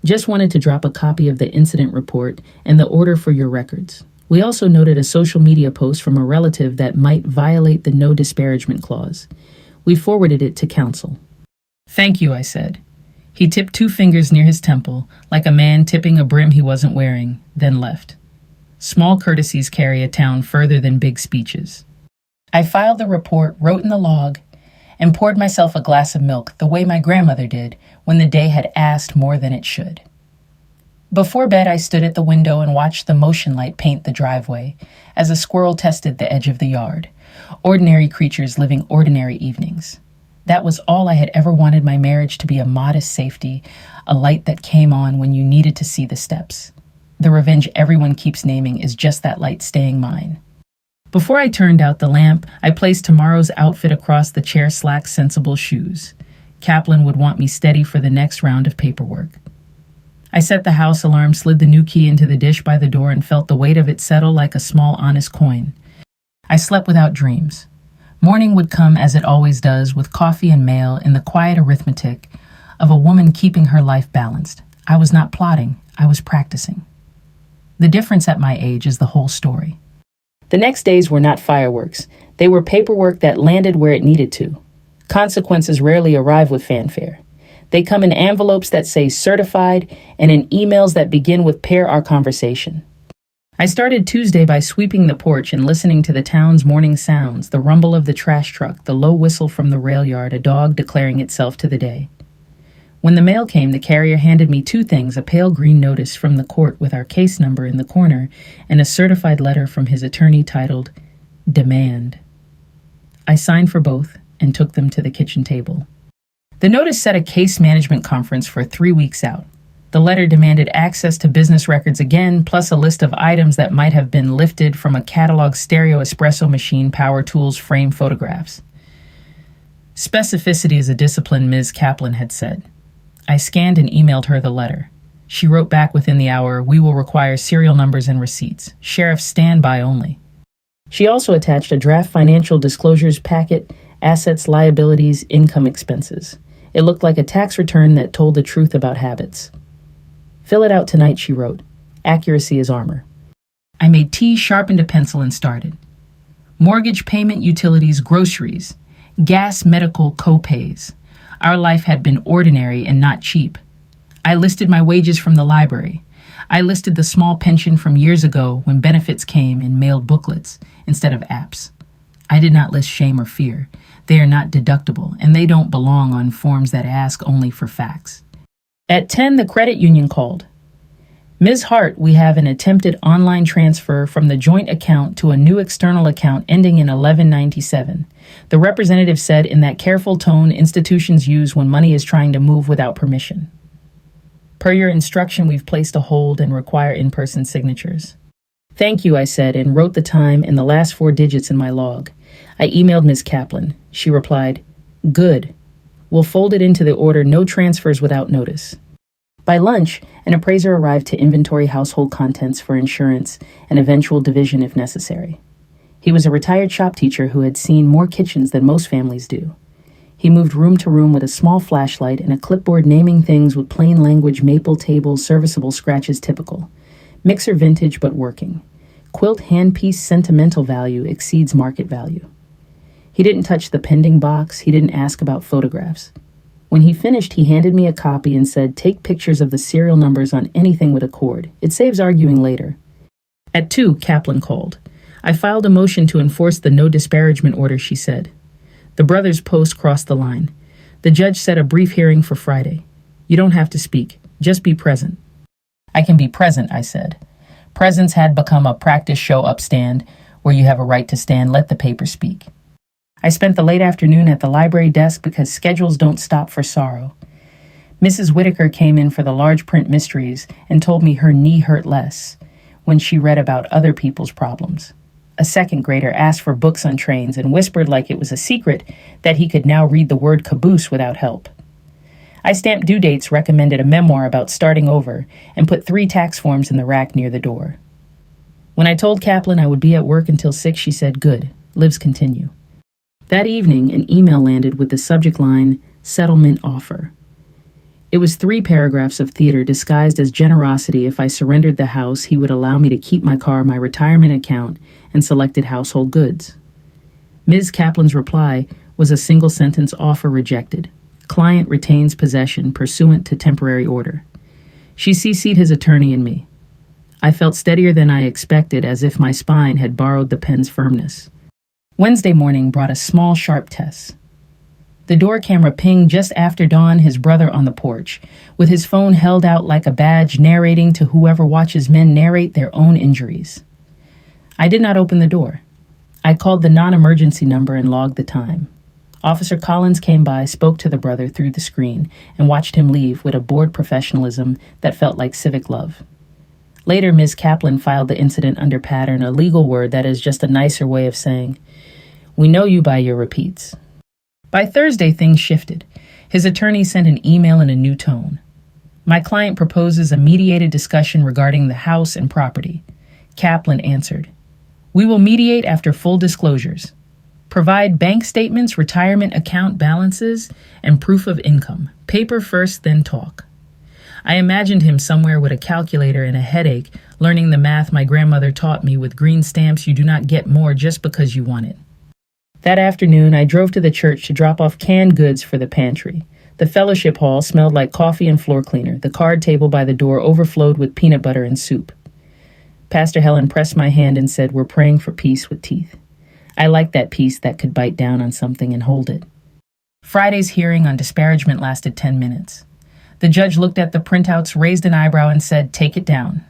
"Just wanted to drop a copy of the incident report and the order for your records. We also noted a social media post from a relative that might violate the no disparagement clause. We forwarded it to counsel." "Thank you," I said. He tipped two fingers near his temple, like a man tipping a brim he wasn't wearing, then left. Small courtesies carry a town further than big speeches. I filed the report, wrote in the log, and poured myself a glass of milk the way my grandmother did when the day had asked more than it should. Before bed, I stood at the window and watched the motion light paint the driveway as a squirrel tested the edge of the yard. Ordinary creatures living ordinary evenings. That was all I had ever wanted my marriage to be, a modest safety, a light that came on when you needed to see the steps. The revenge everyone keeps naming is just that light staying mine. Before I turned out the lamp, I placed tomorrow's outfit across the chair slack sensible shoes. Kaplan would want me steady for the next round of paperwork. I set the house alarm, slid the new key into the dish by the door, and felt the weight of it settle like a small honest coin. I slept without dreams. Morning would come as it always does, with coffee and mail in the quiet arithmetic of a woman keeping her life balanced. I was not plotting, I was practicing. The difference at my age is the whole story. The next days were not fireworks. They were paperwork that landed where it needed to. Consequences rarely arrive with fanfare. They come in envelopes that say certified and in emails that begin with pair our conversation. I started Tuesday by sweeping the porch and listening to the town's morning sounds, the rumble of the trash truck, the low whistle from the rail yard, a dog declaring itself to the day. When the mail came, the carrier handed me two things, a pale green notice from the court with our case number in the corner and a certified letter from his attorney titled Demand. I signed for both and took them to the kitchen table. The notice set a case management conference for 3 weeks out. The letter demanded access to business records again, plus a list of items that might have been lifted from a catalog stereo espresso machine, power tools, frame photographs. Specificity is a discipline, Ms. Kaplan had said. I scanned and emailed her the letter. She wrote back within the hour, "We will require serial numbers and receipts. Sheriff standby only." She also attached a draft financial disclosures packet, assets, liabilities, income, expenses. It looked like a tax return that told the truth about habits. "Fill it out tonight," she wrote. "Accuracy is armor." I made tea, sharpened a pencil, and started. Mortgage payment, utilities, groceries, gas, medical, co-pays. Our life had been ordinary and not cheap. I listed my wages from the library. I listed the small pension from years ago when benefits came in mailed booklets instead of apps. I did not list shame or fear. They are not deductible, and they don't belong on forms that ask only for facts. At 10, the credit union called. "Ms. Hart, we have an attempted online transfer from the joint account to a new external account ending in 1197. The representative said in that careful tone institutions use when money is trying to move without permission. Per your instruction, we've placed a hold and require in-person signatures." "Thank you," I said, and wrote the time and the last 4 digits in my log. I emailed Ms. Kaplan. She replied, "Good. We'll fold it into the order, no transfers without notice." By lunch, an appraiser arrived to inventory household contents for insurance and eventual division if necessary. He was a retired shop teacher who had seen more kitchens than most families do. He moved room to room with a small flashlight and a clipboard naming things with plain language, maple table, serviceable scratches typical. Mixer vintage but working. Quilt handpiece sentimental value exceeds market value. He didn't touch the pending box. He didn't ask about photographs. When he finished, he handed me a copy and said, "Take pictures of the serial numbers on anything with a cord. It saves arguing later." At 2, Kaplan called. "I filed a motion to enforce the no disparagement order," she said. The brothers' post crossed the line. The judge set a brief hearing for Friday. "You don't have to speak. Just be present." "I can be present," I said. Presence had become a practice show upstand, where you have a right to stand, let the paper speak. I spent the late afternoon at the library desk because schedules don't stop for sorrow. Mrs. Whitaker came in for the large print mysteries and told me her knee hurt less when she read about other people's problems. A second grader asked for books on trains and whispered like it was a secret that he could now read the word caboose without help. I stamped due dates, recommended a memoir about starting over, and put 3 tax forms in the rack near the door. When I told Kaplan I would be at work until 6, she said, "Good, lives continue." That evening, an email landed with the subject line, "Settlement Offer." It was 3 paragraphs of theater disguised as generosity. If I surrendered the house, he would allow me to keep my car, my retirement account, and selected household goods. Ms. Kaplan's reply was a single-sentence offer rejected. Client retains possession pursuant to temporary order. She CC'd his attorney and me. I felt steadier than I expected, as if my spine had borrowed the pen's firmness. Wednesday morning brought a small, sharp test. The door camera pinged just after dawn, his brother on the porch, with his phone held out like a badge, narrating to whoever watches men narrate their own injuries. I did not open the door. I called the non-emergency number and logged the time. Officer Collins came by, spoke to the brother through the screen, and watched him leave with a bored professionalism that felt like civic love. Later, Ms. Kaplan filed the incident under pattern, a legal word that is just a nicer way of saying, "We know you by your repeats." By Thursday, things shifted. His attorney sent an email in a new tone. "My client proposes a mediated discussion regarding the house and property." Kaplan answered, "We will mediate after full disclosures. Provide bank statements, retirement account balances, and proof of income. Paper first, then talk." I imagined him somewhere with a calculator and a headache, learning the math my grandmother taught me with green stamps. You do not get more just because you want it. That afternoon, I drove to the church to drop off canned goods for the pantry. The fellowship hall smelled like coffee and floor cleaner. The card table by the door overflowed with peanut butter and soup. Pastor Helen pressed my hand and said, "We're praying for peace with teeth." I liked that peace that could bite down on something and hold it. Friday's hearing on disparagement lasted 10 minutes. The judge looked at the printouts, raised an eyebrow, and said, "Take it down.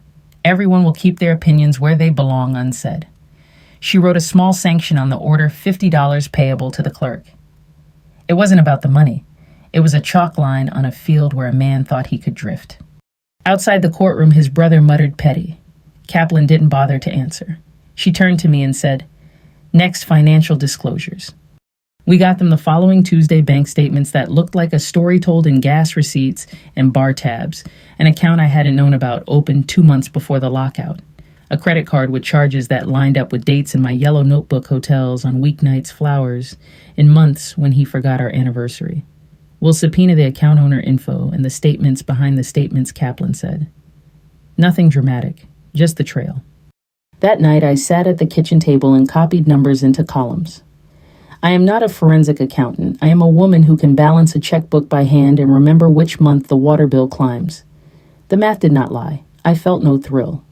Everyone will keep their opinions where they belong unsaid." She wrote a small sanction on the order, $50 payable to the clerk. It wasn't about the money. It was a chalk line on a field where a man thought he could drift. Outside the courtroom, his brother muttered petty. Kaplan didn't bother to answer. She turned to me and said, "Next, financial disclosures." We got them the following Tuesday: bank statements that looked like a story told in gas receipts and bar tabs, an account I hadn't known about opened 2 months before the lockout, a credit card with charges that lined up with dates in my yellow notebook hotels, on weeknights, flowers, in months when he forgot our anniversary. "We'll subpoena the account owner info and the statements behind the statements," Kaplan said. Nothing dramatic, just the trail. That night, I sat at the kitchen table and copied numbers into columns. I am not a forensic accountant. I am a woman who can balance a checkbook by hand and remember which month the water bill climbs. The math did not lie. I felt no thrill.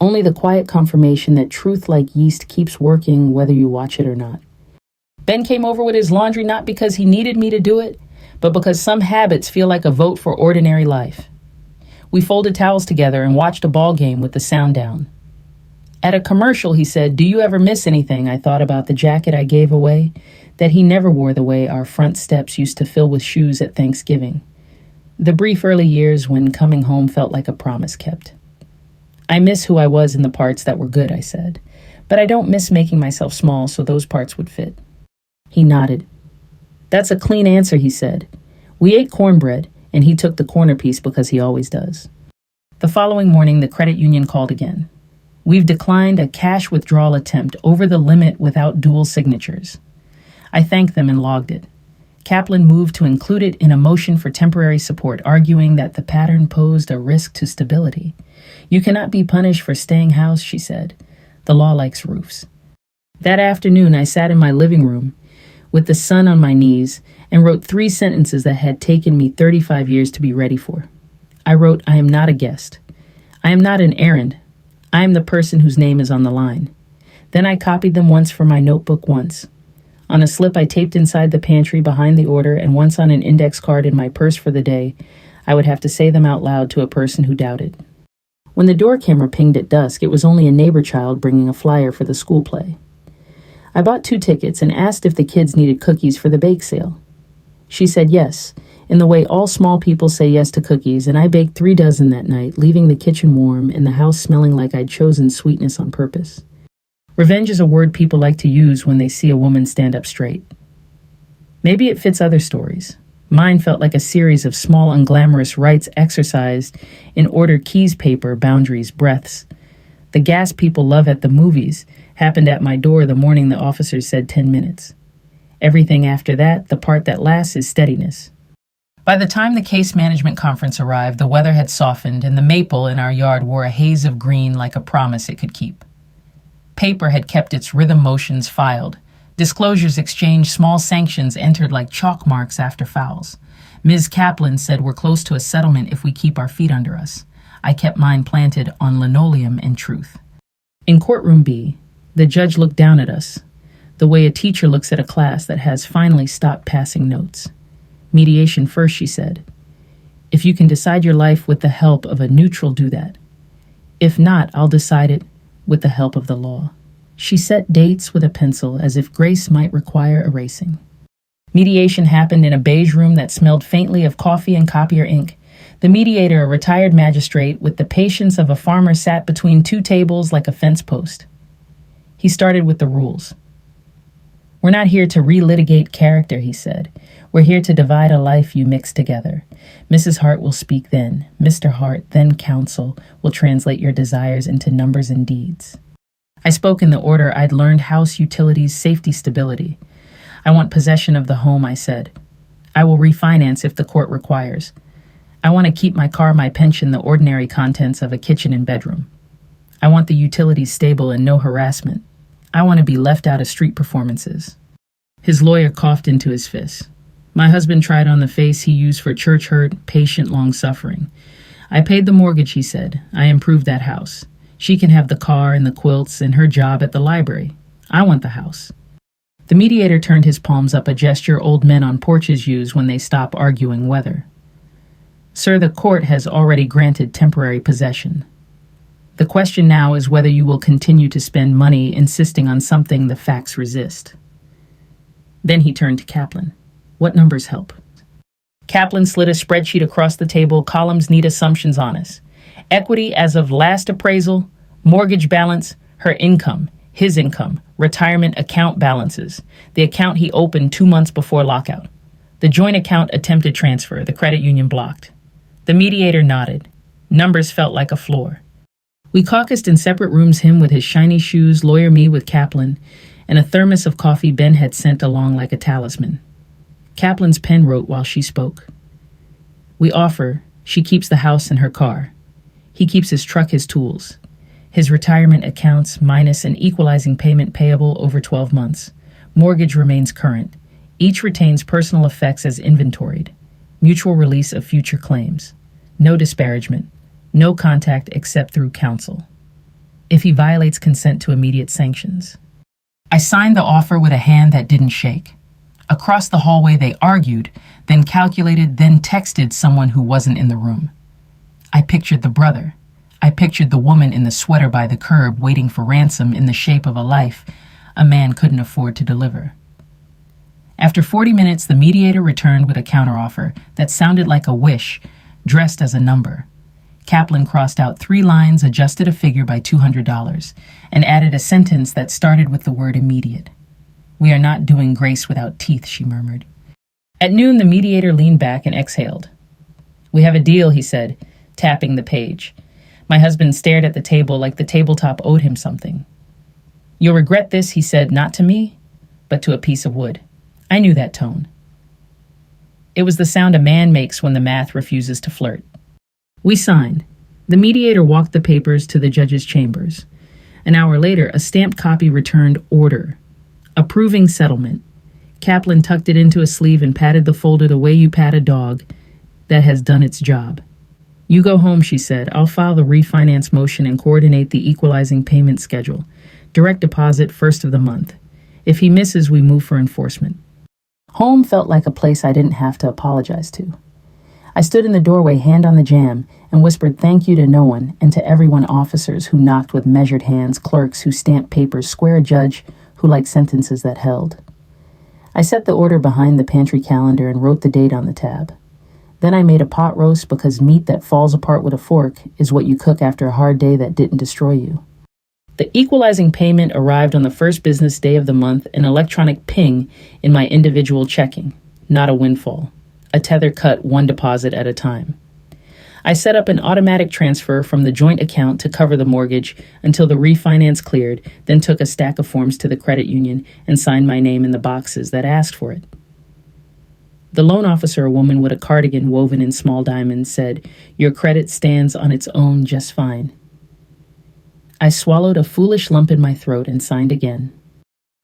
Only the quiet confirmation that truth, like yeast, keeps working whether you watch it or not. Ben came over with his laundry not because he needed me to do it, but because some habits feel like a vote for ordinary life. We folded towels together and watched a ball game with the sound down. At a commercial, he said, "Do you ever miss anything?" I thought about the jacket I gave away, that he never wore the way our front steps used to fill with shoes at Thanksgiving. The brief early years when coming home felt like a promise kept. "I miss who I was in the parts that were good," I said, "but I don't miss making myself small so those parts would fit." He nodded. "That's a clean answer," he said. We ate cornbread, and he took the corner piece because he always does. The following morning, the credit union called again. "We've declined a cash withdrawal attempt over the limit without dual signatures." I thanked them and logged it. Kaplan moved to include it in a motion for temporary support, arguing that the pattern posed a risk to stability. "You cannot be punished for staying house," she said. The law likes roofs. That afternoon, I sat in my living room with the sun on my knees and wrote 3 sentences that had taken me 35 years to be ready for. I wrote, I am not a guest. I am not an errand. I am the person whose name is on the line. Then I copied them once for my notebook once. On a slip I taped inside the pantry behind the order, and once on an index card in my purse for the day. I would have to say them out loud to a person who doubted. When the door camera pinged at dusk, it was only a neighbor child bringing a flyer for the school play. I bought 2 tickets and asked if the kids needed cookies for the bake sale. She said yes, in the way all small people say yes to cookies, and I baked 3 dozen that night, leaving the kitchen warm and the house smelling like I'd chosen sweetness on purpose. Revenge is a word people like to use when they see a woman stand up straight. Maybe it fits other stories. Mine felt like a series of small, unglamorous rites exercised in order keys, paper, boundaries, breaths. The gas people love at the movies happened at my door the morning the officers said 10 minutes. Everything after that, the part that lasts, is steadiness. By the time the case management conference arrived, the weather had softened and the maple in our yard wore a haze of green like a promise it could keep. Paper had kept its rhythm motions filed. Disclosures exchanged, small sanctions entered like chalk marks after fouls. Ms. Kaplan said we're close to a settlement if we keep our feet under us. I kept mine planted on linoleum and truth. In courtroom B, the judge looked down at us, the way a teacher looks at a class that has finally stopped passing notes. Mediation first, she said. If you can decide your life with the help of a neutral, do that. If not, I'll decide it with the help of the law. She set dates with a pencil as if grace might require erasing. Mediation happened in a beige room that smelled faintly of coffee and copier ink. The mediator, a retired magistrate with the patience of a farmer, sat between 2 tables like a fence post. He started with the rules. We're not here to relitigate character, he said. We're here to divide a life you mix together. Mrs. Hart will speak then. Mr. Hart, then counsel, will translate your desires into numbers and deeds. I spoke in the order I'd learned: house, utilities, safety, stability. I want possession of the home, I said. I will refinance if the court requires. I want to keep my car, my pension, the ordinary contents of a kitchen and bedroom. I want the utilities stable and no harassment. I want to be left out of street performances. His lawyer coughed into his fist. My husband tried on the face he used for church hurt, patient long-suffering. I paid the mortgage, he said. I improved that house. She can have the car and the quilts and her job at the library. I want the house. The mediator turned his palms up, a gesture old men on porches use when they stop arguing weather. Sir, the court has already granted temporary possession. The question now is whether you will continue to spend money insisting on something the facts resist. Then he turned to Kaplan. What numbers help? Kaplan slid a spreadsheet across the table. Columns need assumptions on us. Equity as of last appraisal, mortgage balance, her income, his income, retirement account balances, the account he opened 2 months before lockout, the joint account attempted transfer, the credit union blocked. The mediator nodded. Numbers felt like a floor. We caucused in separate rooms, him with his shiny shoes, lawyer me with Kaplan, and a thermos of coffee Ben had sent along like a talisman. Kaplan's pen wrote while she spoke. We offer, she keeps the house and her car. He keeps his truck, his tools. His retirement accounts minus an equalizing payment payable over 12 months. Mortgage remains current. Each retains personal effects as inventoried. Mutual release of future claims. No disparagement. No contact except through counsel. If he violates, consent to immediate sanctions. I signed the offer with a hand that didn't shake. Across the hallway they argued, then calculated, then texted someone who wasn't in the room. I pictured the brother. I pictured the woman in the sweater by the curb waiting for ransom in the shape of a life a man couldn't afford to deliver. After 40 minutes, the mediator returned with a counteroffer that sounded like a wish, dressed as a number. Kaplan crossed out 3 lines, adjusted a figure by $200, and added a sentence that started with the word immediate. We are not doing grace without teeth, she murmured. At noon, the mediator leaned back and exhaled. We have a deal, he said, tapping the page. My husband stared at the table like the tabletop owed him something. You'll regret this, he said, not to me, but to a piece of wood. I knew that tone. It was the sound a man makes when the math refuses to flirt. We signed. The mediator walked the papers to the judge's chambers. An hour later, a stamped copy returned order, approving settlement. Kaplan tucked it into a sleeve and patted the folder the way you pat a dog that has done its job. You go home, she said. I'll file the refinance motion and coordinate the equalizing payment schedule. Direct deposit first of the month. If he misses, we move for enforcement. Home felt like a place I didn't have to apologize to. I stood in the doorway, hand on the jamb, and whispered thank you to no one and to everyone, officers who knocked with measured hands, clerks who stamped papers, square judge who liked sentences that held. I set the order behind the pantry calendar and wrote the date on the tab. Then I made a pot roast because meat that falls apart with a fork is what you cook after a hard day that didn't destroy you. The equalizing payment arrived on the first business day of the month, an electronic ping in my individual checking, not a windfall. A tether cut one deposit at a time. I set up an automatic transfer from the joint account to cover the mortgage until the refinance cleared, then took a stack of forms to the credit union and signed my name in the boxes that asked for it. The loan officer, a woman with a cardigan woven in small diamonds, said, "Your credit stands on its own just fine." I swallowed a foolish lump in my throat and signed again.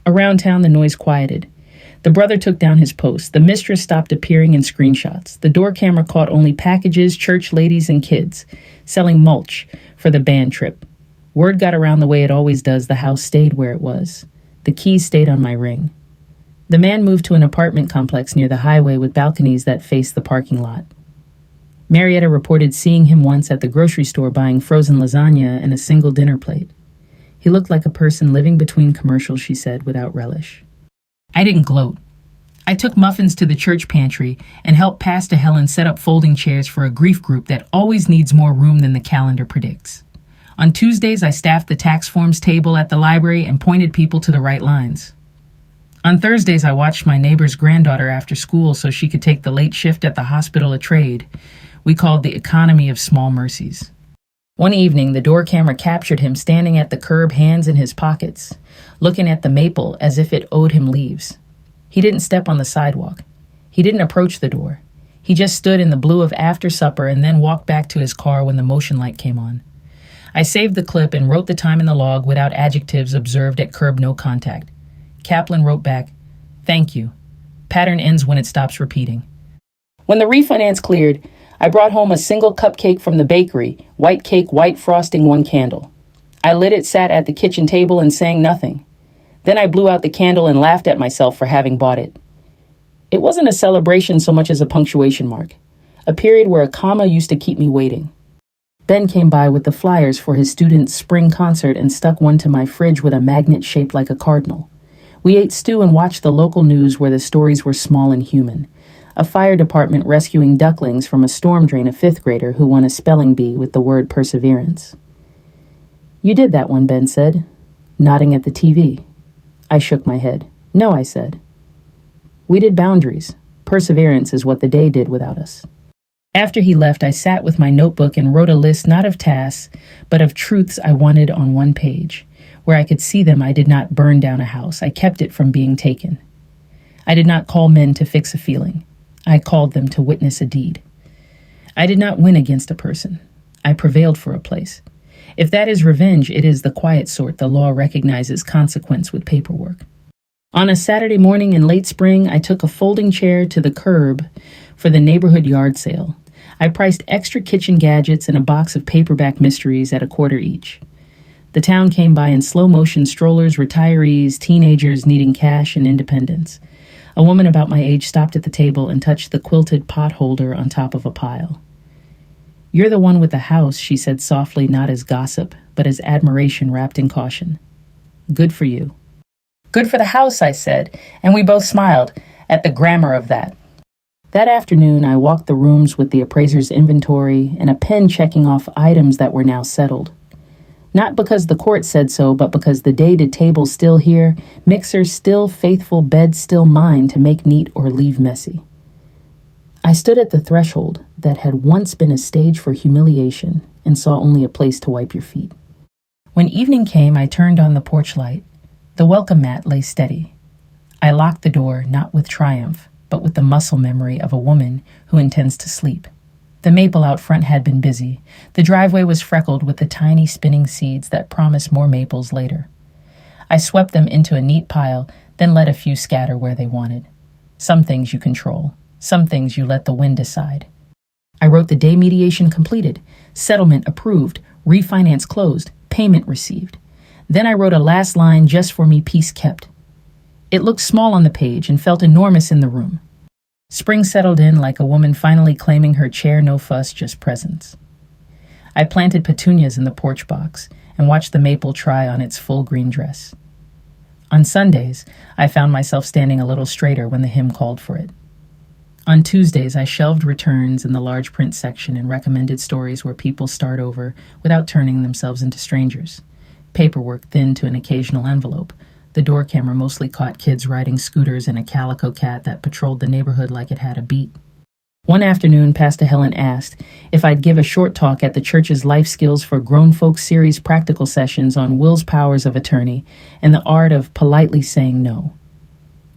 Around town, the noise quieted. The brother took down his post. The mistress stopped appearing in screenshots. The door camera caught only packages, church ladies, and kids selling mulch for the band trip. Word got around the way it always does. The house stayed where it was. The keys stayed on my ring. The man moved to an apartment complex near the highway with balconies that faced the parking lot. Marietta reported seeing him once at the grocery store buying frozen lasagna and a single dinner plate. He looked like a person living between commercials, she said, without relish. I didn't gloat. I took muffins to the church pantry and helped Pastor Helen set up folding chairs for a grief group that always needs more room than the calendar predicts. On Tuesdays, I staffed the tax forms table at the library and pointed people to the right lines. On Thursdays, I watched my neighbor's granddaughter after school so she could take the late shift at the hospital of trade we called the economy of small mercies. One evening, the door camera captured him standing at the curb, hands in his pockets, looking at the maple as if it owed him leaves. He didn't step on the sidewalk. He didn't approach the door. He just stood in the blue of after supper and then walked back to his car when the motion light came on. I saved the clip and wrote the time in the log without adjectives observed at curb no contact. Kaplan wrote back, "Thank you. Pattern ends when it stops repeating." When the refinance cleared, I brought home a single cupcake from the bakery, white cake, white frosting, one candle. I lit it, sat at the kitchen table, and sang nothing. Then I blew out the candle and laughed at myself for having bought it. It wasn't a celebration so much as a punctuation mark, a period where a comma used to keep me waiting. Ben came by with the flyers for his students' spring concert and stuck one to my fridge with a magnet shaped like a cardinal. We ate stew and watched the local news where the stories were small and human. A fire department rescuing ducklings from a storm drain, a fifth grader who won a spelling bee with the word perseverance. "You did that one," Ben said, nodding at the TV. I shook my head. "No," I said. "We did boundaries. Perseverance is what the day did without us." After he left, I sat with my notebook and wrote a list not of tasks, but of truths I wanted on one page. Where I could see them, I did not burn down a house. I kept it from being taken. I did not call men to fix a feeling. I called them to witness a deed. I did not win against a person. I prevailed for a place. If that is revenge, it is the quiet sort the law recognizes consequence with paperwork. On a Saturday morning in late spring, I took a folding chair to the curb for the neighborhood yard sale. I priced extra kitchen gadgets and a box of paperback mysteries at $1 each. The town came by in slow motion, strollers, retirees, teenagers needing cash and independence. A woman about my age stopped at the table and touched the quilted pot holder on top of a pile. "You're the one with the house," she said softly, not as gossip, but as admiration wrapped in caution. "Good for you." "Good for the house," I said, and we both smiled at the grammar of that. That afternoon, I walked the rooms with the appraiser's inventory and a pen checking off items that were now settled. Not because the court said so, but because the dated table's still here, mixer still faithful, bed still mine to make neat or leave messy. I stood at the threshold that had once been a stage for humiliation and saw only a place to wipe your feet. When evening came, I turned on the porch light. The welcome mat lay steady. I locked the door, not with triumph, but with the muscle memory of a woman who intends to sleep. The maple out front had been busy. The driveway was freckled with the tiny spinning seeds that promised more maples later. I swept them into a neat pile, then let a few scatter where they wanted. Some things you control. Some things you let the wind decide. I wrote the day mediation completed, settlement approved, refinance closed, payment received. Then I wrote a last line just for me, peace kept. It looked small on the page and felt enormous in the room. Spring settled in like a woman finally claiming her chair, no fuss, just presence. I planted petunias in the porch box and watched the maple try on its full green dress. On Sundays, I found myself standing a little straighter when the hymn called for it. On Tuesdays, I shelved returns in the large print section and recommended stories where people start over without turning themselves into strangers. Paperwork thinned to an occasional envelope. The door camera mostly caught kids riding scooters and a calico cat that patrolled the neighborhood like it had a beat. One afternoon, Pastor Helen asked if I'd give a short talk at the church's Life Skills for Grown Folks series practical sessions on Will's powers of attorney and the art of politely saying no.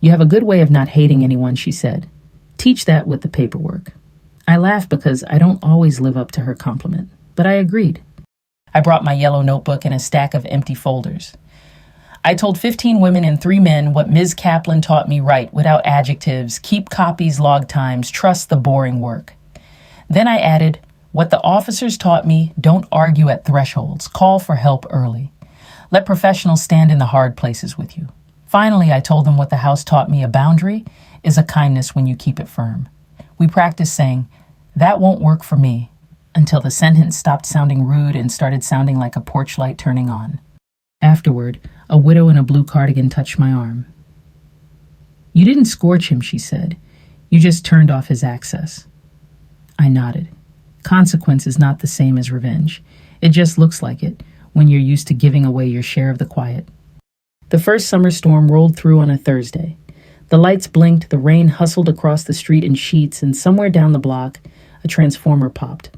You have a good way of not hating anyone, she said. Teach that with the paperwork. I laughed because I don't always live up to her compliment, but I agreed. I brought my yellow notebook and a stack of empty folders. I told 15 women and 3 men what Ms. Kaplan taught me right, without adjectives, keep copies, log times, trust the boring work. Then I added, what the officers taught me, don't argue at thresholds, call for help early. Let professionals stand in the hard places with you. Finally, I told them what the house taught me, a boundary is a kindness when you keep it firm. We practiced saying, that won't work for me, until the sentence stopped sounding rude and started sounding like a porch light turning on. Afterward, a widow in a blue cardigan touched my arm. You didn't scorch him, she said. You just turned off his access. I nodded. Consequence is not the same as revenge. It just looks like it when you're used to giving away your share of the quiet. The first summer storm rolled through on a Thursday. The lights blinked, the rain hustled across the street in sheets, and somewhere down the block, a transformer popped.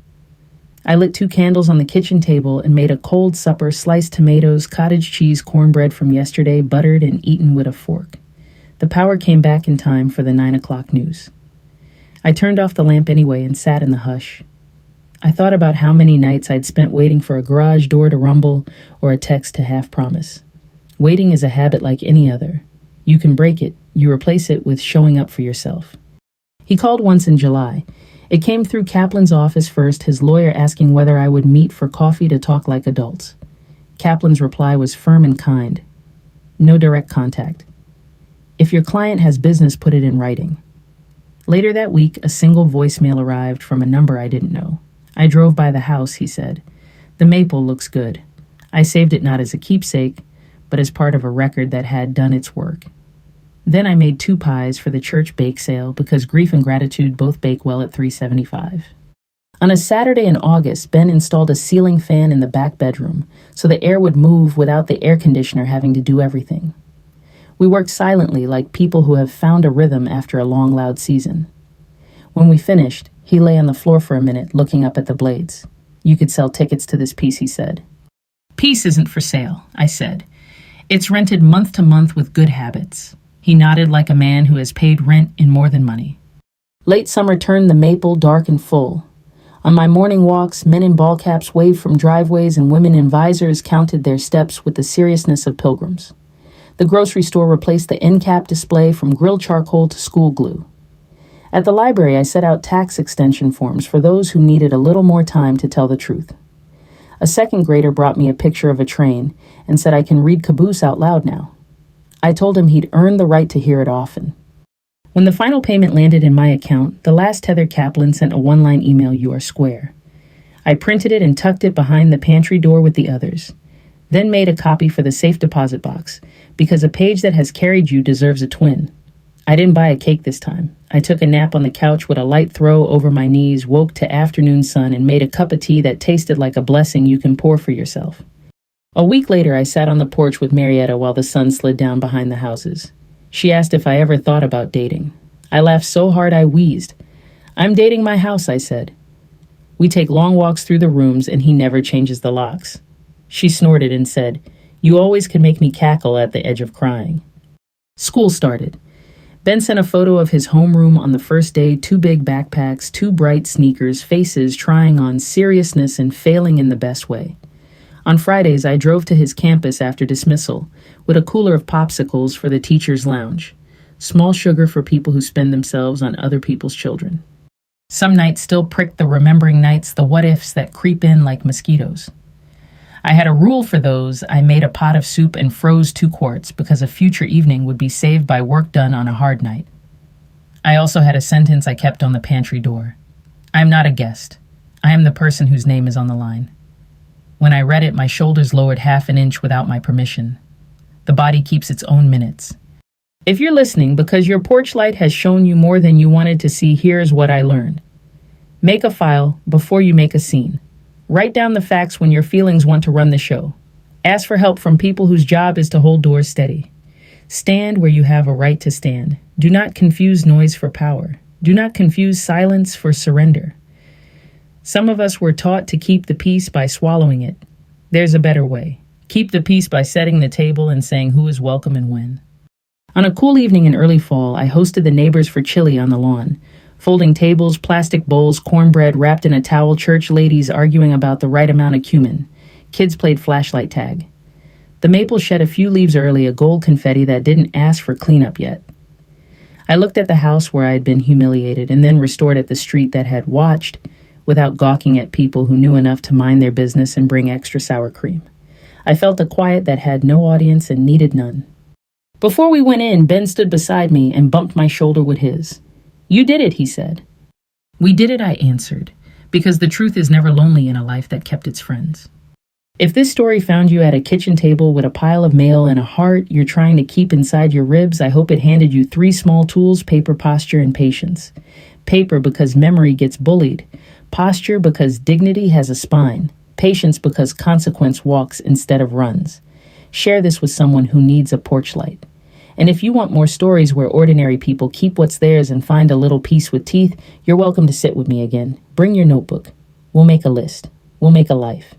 I lit 2 candles on the kitchen table and made a cold supper, sliced tomatoes, cottage cheese, cornbread from yesterday, buttered and eaten with a fork. The power came back in time for the 9 o'clock news. I turned off the lamp anyway and sat in the hush. I thought about how many nights I'd spent waiting for a garage door to rumble or a text to half promise. Waiting is a habit like any other. You can break it. You replace it with showing up for yourself. He called once in July. It came through Kaplan's office first, his lawyer asking whether I would meet for coffee to talk like adults. Kaplan's reply was firm and kind. No direct contact. If your client has business, put it in writing. Later that week, a single voicemail arrived from a number I didn't know. I drove by the house, he said. The maple looks good. I saved it not as a keepsake, but as part of a record that had done its work. Then I made 2 pies for the church bake sale because grief and gratitude both bake well at $3.75. On a Saturday in August, Ben installed a ceiling fan in the back bedroom so the air would move without the air conditioner having to do everything. We worked silently like people who have found a rhythm after a long, loud season. When we finished, he lay on the floor for a minute looking up at the blades. You could sell tickets to this piece, he said. Piece isn't for sale, I said. It's rented month to month with good habits. He nodded like a man who has paid rent in more than money. Late summer turned the maple dark and full. On my morning walks, men in ball caps waved from driveways and women in visors counted their steps with the seriousness of pilgrims. The grocery store replaced the end cap display from grilled charcoal to school glue. At the library, I set out tax extension forms for those who needed a little more time to tell the truth. A second grader brought me a picture of a train and said I can read caboose out loud now. I told him he'd earned the right to hear it often. When the final payment landed in my account, the last Heather Kaplan sent a 1-line email, "You are square." I printed it and tucked it behind the pantry door with the others, then made a copy for the safe deposit box, because a page that has carried you deserves a twin. I didn't buy a cake this time. I took a nap on the couch with a light throw over my knees, woke to afternoon sun, and made a cup of tea that tasted like a blessing you can pour for yourself. A week later, I sat on the porch with Marietta while the sun slid down behind the houses. She asked if I ever thought about dating. I laughed so hard I wheezed. I'm dating my house, I said. We take long walks through the rooms and he never changes the locks. She snorted and said, You always can make me cackle at the edge of crying. School started. Ben sent a photo of his homeroom on the first day, two big backpacks, two bright sneakers, faces trying on seriousness and failing in the best way. On Fridays, I drove to his campus after dismissal with a cooler of popsicles for the teacher's lounge. Small sugar for people who spend themselves on other people's children. Some nights still pricked the remembering nights, the what-ifs that creep in like mosquitoes. I had a rule for those. I made a pot of soup and froze 2 quarts because a future evening would be saved by work done on a hard night. I also had a sentence I kept on the pantry door. I am not a guest. I am the person whose name is on the line. When I read it, my shoulders lowered half an inch without my permission. The body keeps its own minutes. If you're listening because your porch light has shown you more than you wanted to see, here's what I learned. Make a file before you make a scene. Write down the facts when your feelings want to run the show. Ask for help from people whose job is to hold doors steady. Stand where you have a right to stand. Do not confuse noise for power. Do not confuse silence for surrender. Some of us were taught to keep the peace by swallowing it. There's a better way. Keep the peace by setting the table and saying who is welcome and when. On a cool evening in early fall, I hosted the neighbors for chili on the lawn. Folding tables, plastic bowls, cornbread wrapped in a towel, church ladies arguing about the right amount of cumin. Kids played flashlight tag. The maple shed a few leaves early, a gold confetti that didn't ask for cleanup yet. I looked at the house where I had been humiliated and then restored at the street that had watched without gawking at people who knew enough to mind their business and bring extra sour cream. I felt a quiet that had no audience and needed none. Before we went in, Ben stood beside me and bumped my shoulder with his. You did it, he said. We did it, I answered, because the truth is never lonely in a life that kept its friends. If this story found you at a kitchen table with a pile of mail and a heart you're trying to keep inside your ribs, I hope it handed you 3 small tools: paper, posture, and patience. Paper because memory gets bullied. Posture because dignity has a spine. Patience because consequence walks instead of runs. Share this with someone who needs a porch light. And if you want more stories where ordinary people keep what's theirs and find a little peace with teeth, you're welcome to sit with me again. Bring your notebook. We'll make a list. We'll make a life.